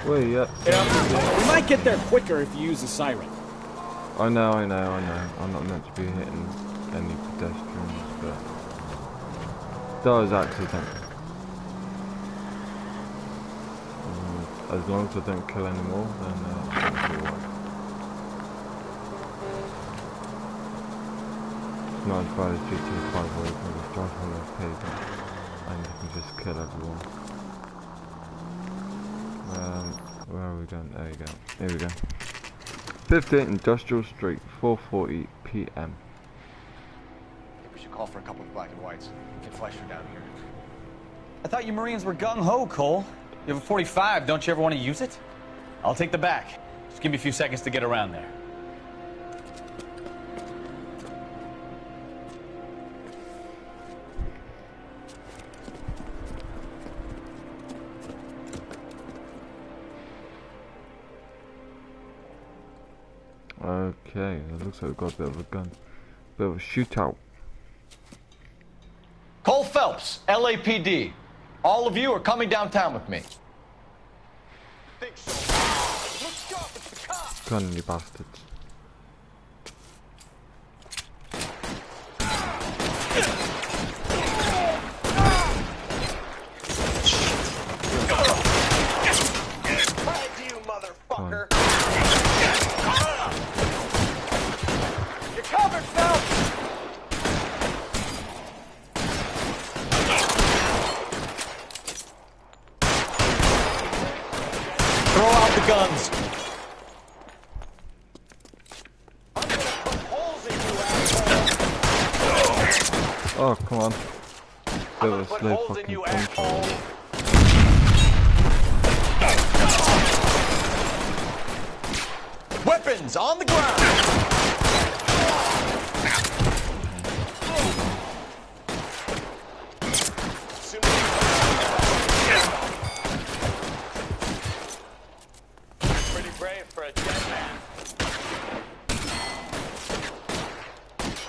S1: Wait, yeah.
S19: We might get there quicker if you use a siren.
S1: I know. I'm not meant to be hitting any pedestrians, but that was accident. As long as I don't kill any more, then it's alright. It's not as bad as GTA 5 where you can just drive on the pavement and you can just kill everyone. Where are we going? There you go. Here we go. 58 Industrial Street, 4:40 p.m.
S11: I think we should call for a couple of black and whites. Get Fleischer down here. I thought you Marines were gung-ho, Cole. You have a 45, don't you ever want to use it? I'll take the back. Just give me a few seconds to get around there.
S1: Okay, it looks like we've got a bit of a gun. Bit of a shootout.
S15: Cole Phelps, LAPD. All of you are coming downtown with me.
S2: Think so. Let's go. It's the cops.
S1: Gun, you bastards.
S2: Find you, motherfucker. You're covered, Phelps.
S15: Throw out the guns.
S2: I'm gonna put holes in you, asshole.
S1: Oh, come on. Bit of a
S2: Put
S1: slow
S2: holes in
S1: fucking
S2: you,
S1: punch.
S2: asshole.
S15: Weapons on the ground.
S2: Pretty brave for a dead man.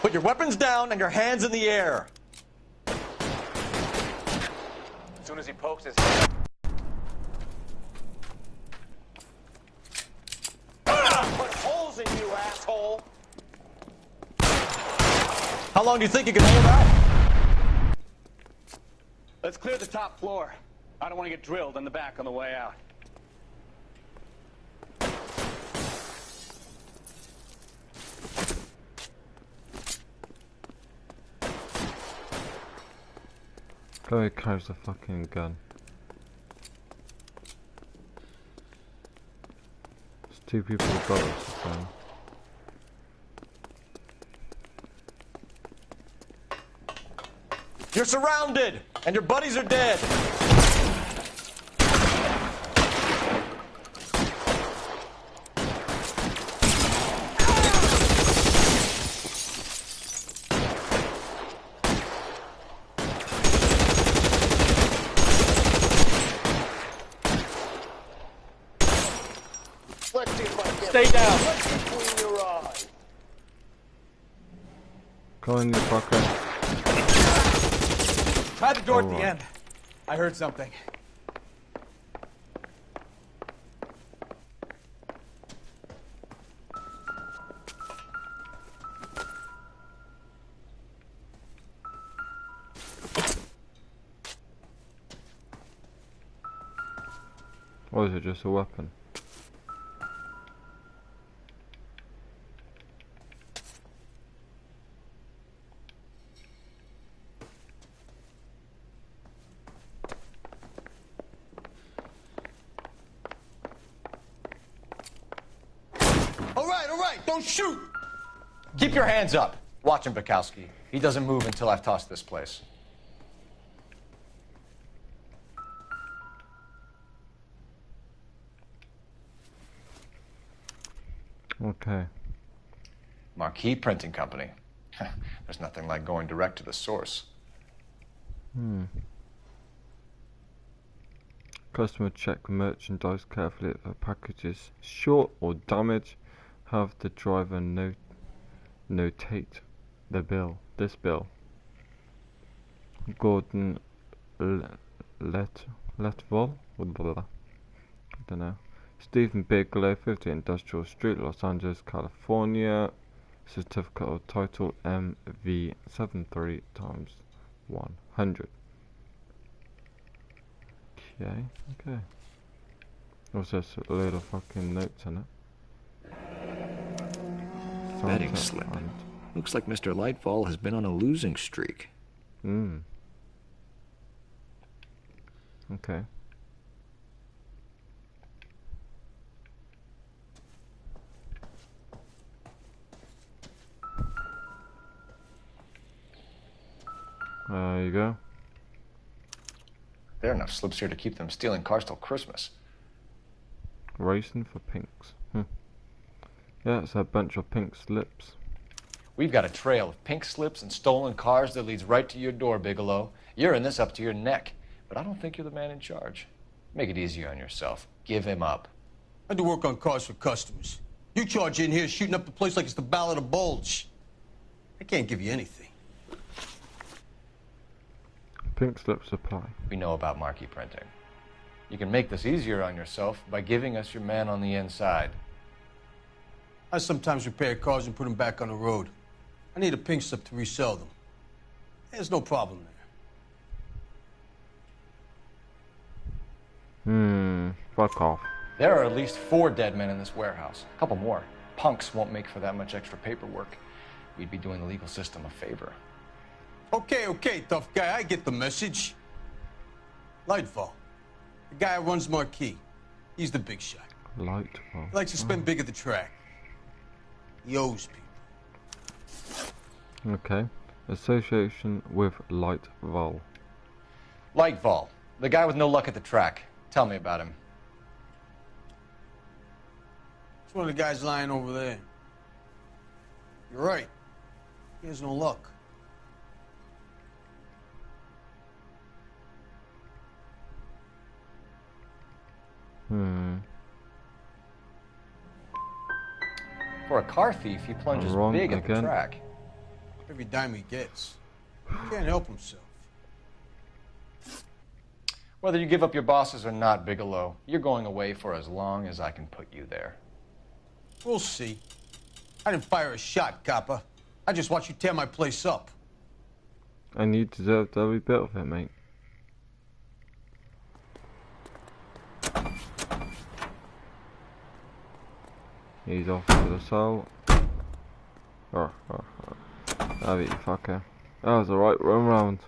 S15: Put your weapons down and your hands in the air.
S2: As soon as he pokes his head. Put holes in you, asshole.
S15: How long do you think you can hold out?
S3: Let's clear the top floor. I don't want to get drilled in the back on the way out.
S1: Go ahead, carries the fucking gun. There's two people who got us, so.
S15: You're surrounded, and your buddies are dead.
S2: Let's see if I can
S19: Stay down.
S2: What's between your
S1: Come on, you fucker.
S19: Try the door at
S1: Alright.
S19: the end. I heard something.
S1: Or is it just a weapon?
S15: All right, don't shoot! Keep your hands up. Watch him, Bukowski. He doesn't move until I've tossed this place.
S1: Okay.
S15: Marquee Printing Company. There's nothing like going direct to the source.
S1: Customer check merchandise carefully if a package is short or damaged. Have the driver notate the bill. This bill. Gordon Letvol? I don't know. Stephen Bigelow, 50 Industrial Street, Los Angeles, California. Certificate of title MV73 times 100. Okay. Also, a load of fucking notes in it.
S8: Betting slip. Looks like Mr. Lightfall has been on a losing streak.
S1: Okay. There you go.
S15: There are enough slips here to keep them stealing cars till Christmas.
S1: Racing for pinks. Yeah, it's a bunch of pink slips.
S15: We've got a trail of pink slips and stolen cars that leads right to your door, Bigelow. You're in this up to your neck, but I don't think you're the man in charge. Make it easier on yourself. Give him up.
S17: I do work on cars for customers. You charge in here shooting up the place like it's the Ballad of Bulge. I can't give you anything.
S1: Pink slip supply.
S15: We know about marquee printing. You can make this easier on yourself by giving us your man on the inside.
S17: I sometimes repair cars and put them back on the road. I need a pink slip to resell them. There's no problem there.
S1: Fuck off.
S15: There are at least 4 dead men in this warehouse. A couple more. Punks won't make for that much extra paperwork. We'd be doing the legal system a favor.
S17: Okay, tough guy, I get the message. Lightfall, the guy who runs Marquee. He's the big shot.
S1: Lightfall.
S17: He likes to spend big at the track. He owes people.
S1: Okay. Association with Lightfall.
S15: Lightfall, the guy with no luck at the track. Tell me about him.
S17: It's one of the guys lying over there. You're right. He has no luck.
S15: For a car thief, he plunges
S1: Wrong
S15: big at the
S1: again.
S15: track.
S17: Every dime he gets. He can't help himself.
S15: Whether you give up your bosses or not, Bigelow, you're going away for as long as I can put you there.
S17: We'll see. I didn't fire a shot, copper. I just watched you tear my place up.
S1: And you deserved every bit of it, mate. He's off to the cell. Have it, you fucker. That was the right run round.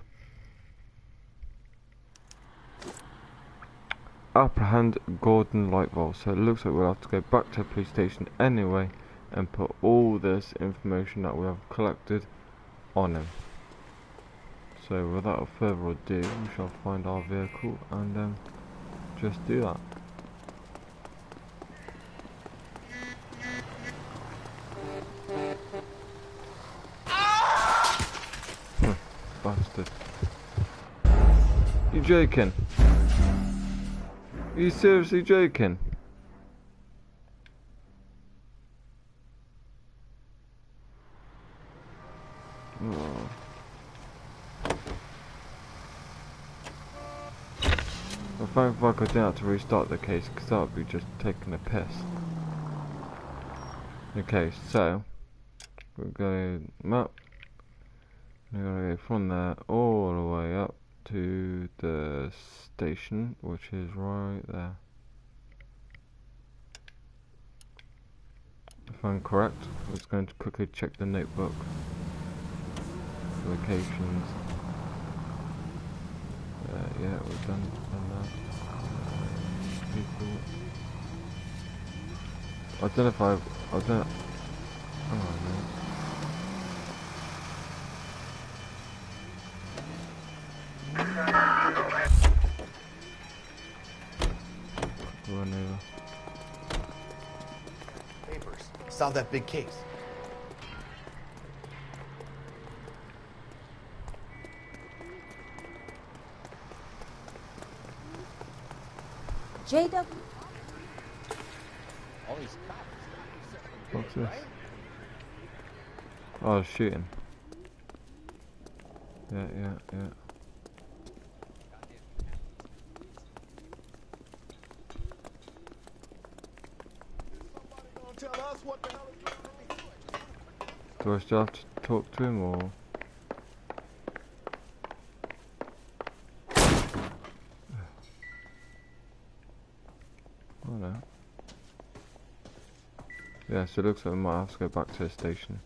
S1: Apprehend Gordon Lightfall. So it looks like we'll have to go back to the police station anyway and put all this information that we have collected on him. So without further ado, we shall find our vehicle and just do that. Bastard. You joking? Are you seriously joking? Oh. I think if I could do that to restart the case, because that would be just taking a piss. Okay, so we're going map. We're going to go from there all the way up to the station, which is right there. If I'm correct, I was going to quickly check the notebook. Locations. Yeah, we've done that. People. I don't know if I don't. Oh no. Run over.
S7: Papers. Solve that big case.
S22: JW.
S1: What's this? Oh, shooting. Yeah. Do I still have to talk to him or? Oh no. Yeah, so it looks like we might have to go back to the station.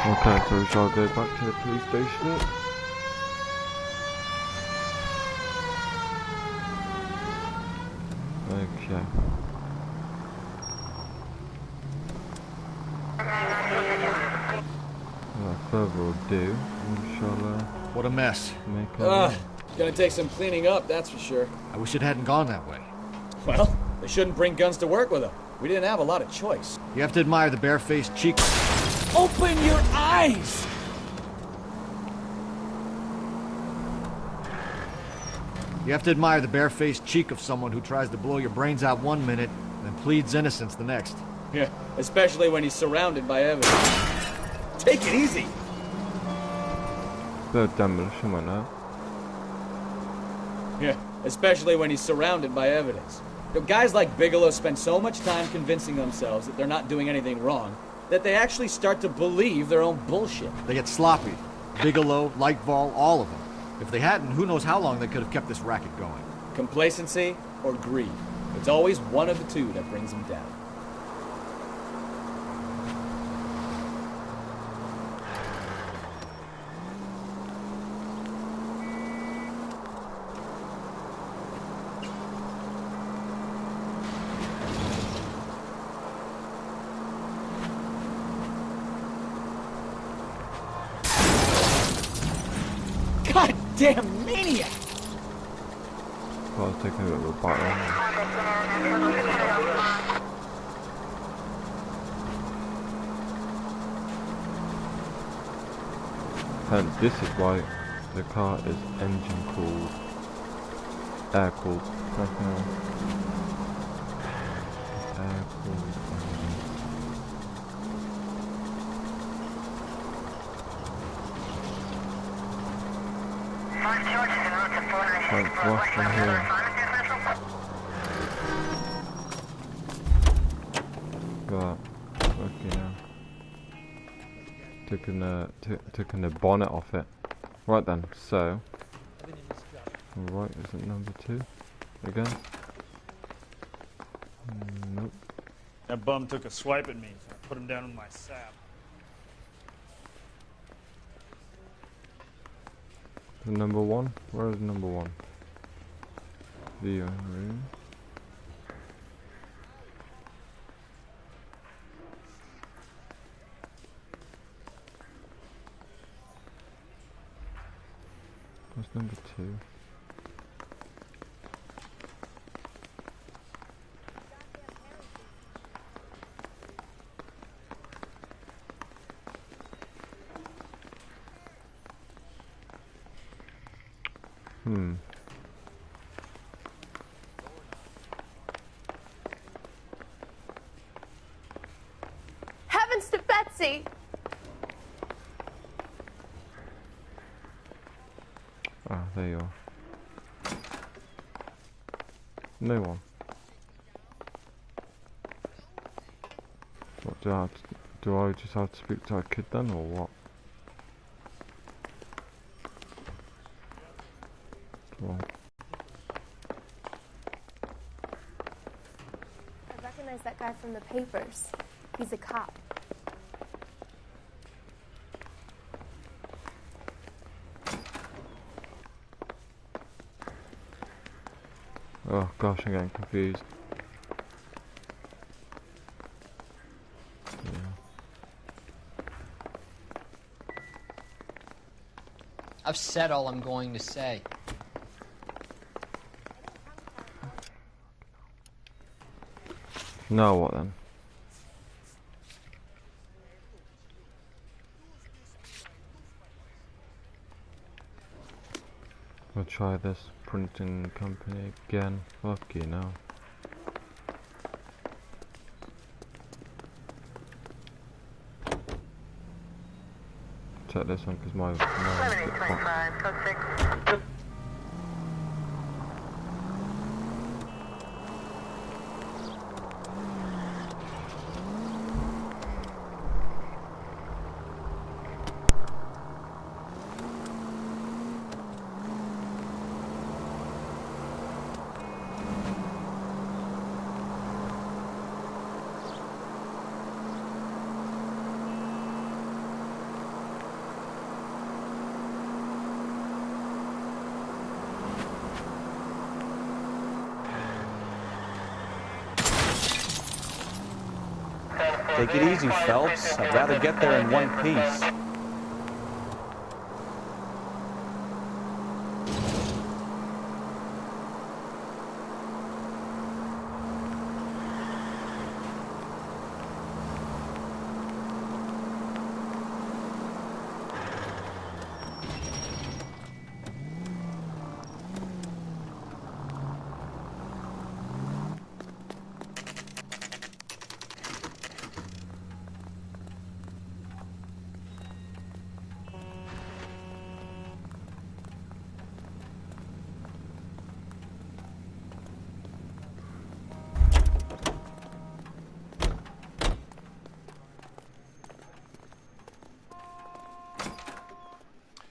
S1: Okay, so we shall go back to the police station. Okay. Without further ado, we shall
S8: what a mess.
S1: Make a
S19: Gonna take some cleaning up, that's for sure.
S8: I wish it hadn't gone that way.
S19: Well, they shouldn't bring guns to work with them. We didn't have a lot of choice.
S8: You have to admire the bare-faced cheek.
S19: Open your eyes!
S8: You have to admire the bare-faced cheek of someone who tries to blow your brains out one minute, then pleads innocence the next.
S19: Yeah, especially when he's surrounded by evidence. Take it easy!
S1: The demolition went out.
S19: Yeah, especially when he's surrounded by evidence. You know, guys like Bigelow spend so much time convincing themselves that they're not doing anything wrong, that they actually start to believe their own bullshit.
S8: They get sloppy. Bigelow, Lightval, all of them. If they hadn't, who knows how long they could have kept this racket going.
S19: Complacency or greed. It's always one of the two that brings them down. Goddamn maniac!
S1: Well, I was taking a bit of a battle. And this is why the car is engine cooled, air cooled. Air cooled. Like what's from here? Got okay now. Taking the bonnet off it. Right then, so right, is it number 2 again? Nope.
S23: That bum took a swipe at me. I put him down in my sap.
S1: Number 1? Where is number 1? View room. That's number 2.
S5: Heavens to Betsy!
S1: Ah, there you are. No one. What do I just have to speak to a kid then, or what? Well,
S5: I recognize that guy from the papers. He's a cop.
S1: oh gosh, I'm getting confused.
S21: I've said all I'm going to say.
S1: Now what then? We'll try this printing company again. Fuck you now. Check this one because my
S12: 1725, code 6.
S3: Take it easy, Phelps. I'd rather get there in one piece.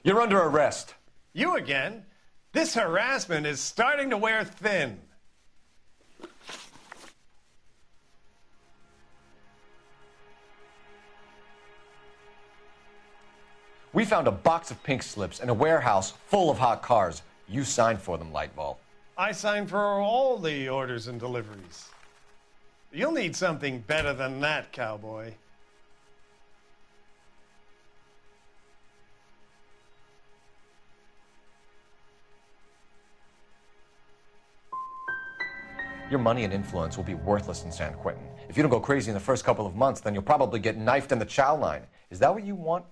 S15: You're under arrest.
S20: You again? This harassment is starting to wear thin.
S15: We found a box of pink slips in a warehouse full of hot cars. You signed for them, Lightball.
S20: I signed for all the orders and deliveries. You'll need something better than that, cowboy.
S15: Your money and influence will be worthless in San Quentin. If you don't go crazy in the first couple of months, then you'll probably get knifed in the chow line. Is that what you want?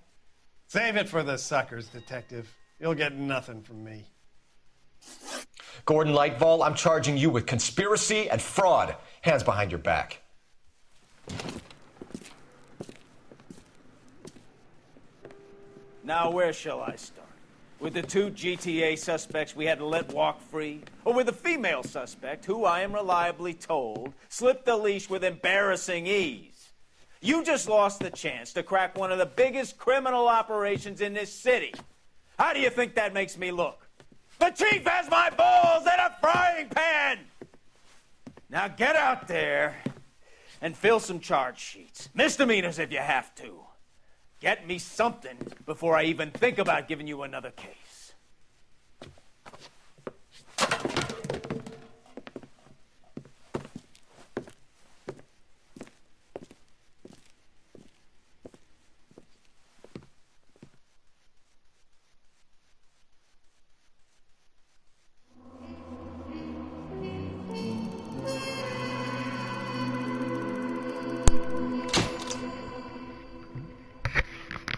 S20: Save it for the suckers, Detective. You'll get nothing from me.
S15: Gordon Lightball, I'm charging you with conspiracy and fraud. Hands behind your back.
S9: Now, where shall I start? With the 2 GTA suspects we had to let walk free? Or with the female suspect, who I am reliably told slipped the leash with embarrassing ease? You just lost the chance to crack one of the biggest criminal operations in this city. How do you think that makes me look? The chief has my balls in a frying pan! Now get out there and fill some charge sheets. Misdemeanors if you have to. Get me something before I even think about giving you another case.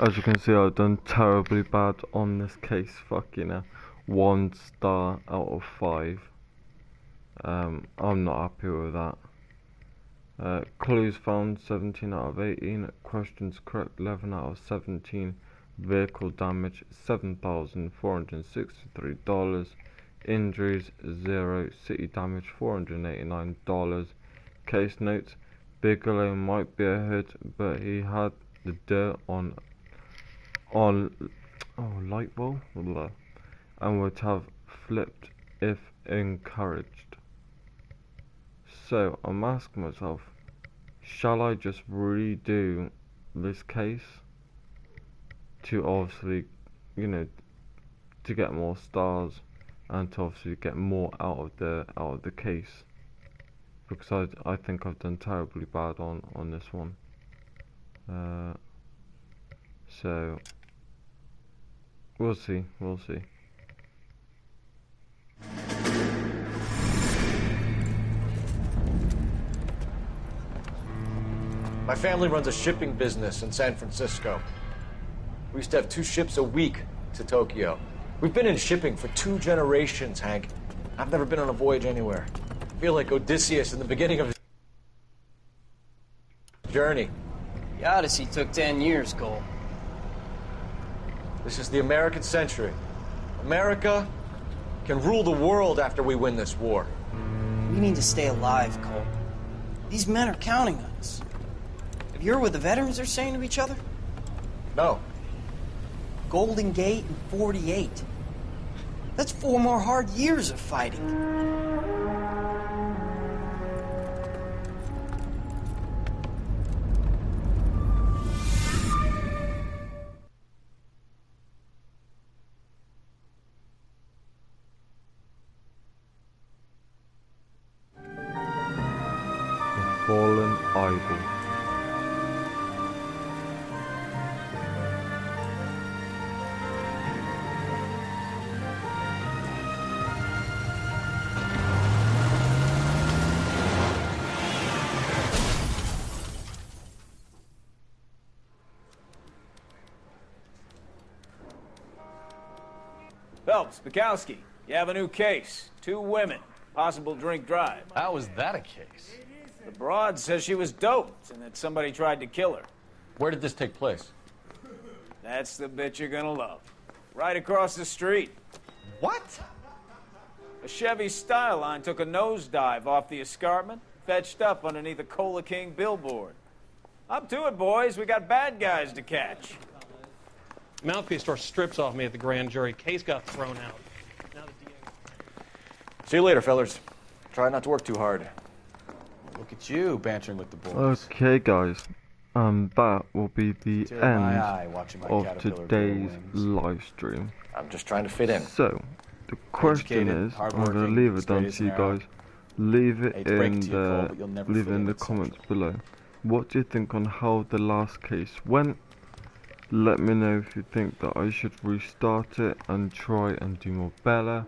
S1: As you can see, I've done terribly bad on this case. Fucking hell. 1 star out of 5. I'm not happy with that. Clues found 17 out of 18. Questions correct 11 out of 17. Vehicle damage $7,463. Injuries 0. City damage $489. Case notes: Bigelow might be a hood, but he had the dirt on light bulb and would have flipped if encouraged. So I'm asking myself, shall I just redo this case to obviously, you know, to get more stars and to obviously get more out of the case, because I think I've done terribly bad on this one. So we'll see.
S15: My family runs a shipping business in San Francisco. We used to have 2 ships a week to Tokyo. We've been in shipping for 2 generations, Hank. I've never been on a voyage anywhere. I feel like Odysseus in the beginning of his journey.
S21: The Odyssey took 10 years, Cole.
S15: This is the American century. America can rule the world after we win this war.
S13: We need to stay alive, Cole. These men are counting on us. Have you heard what the veterans are saying to each other?
S15: No.
S13: Golden Gate and 48. That's 4 more hard years of fighting.
S1: The Fallen Idol.
S9: Phelps, Bukowski, you have a new case. 2 women, possible drink drive.
S3: How was that a case?
S9: The broad says she was doped and that somebody tried to kill her.
S15: Where did this take place?
S9: That's the bit you're gonna love. Right across the street.
S3: What?
S9: A Chevy Styline took a nosedive off the escarpment, fetched up underneath a Cola King billboard. Up to it, boys. We got bad guys to catch.
S14: Mouthpiece store strips off me at the grand jury. Case got thrown out. Now the DA...
S15: See you later, fellas. Try not to work too hard.
S3: Look at you bantering with the boys.
S1: Okay, guys. That will be the
S3: Tear my
S1: end
S3: eye watching my
S1: of
S3: caterpillar
S1: today's
S3: grow
S1: live stream.
S15: I'm just trying to fit in.
S1: So, the question
S3: Educated,
S1: is, I'm going to
S3: hardworking,
S1: leave it
S3: straight
S1: down
S3: as
S1: to you
S3: an arrow.
S1: guys. Leave it
S3: Hate to break
S1: in
S3: it to you, Cole,
S1: the
S3: but you'll never
S1: leave it
S3: fit
S1: in
S3: in
S1: the
S3: at
S1: comments below. What do you think on how the last case went? Let me know if you think that I should restart it and try and do more better.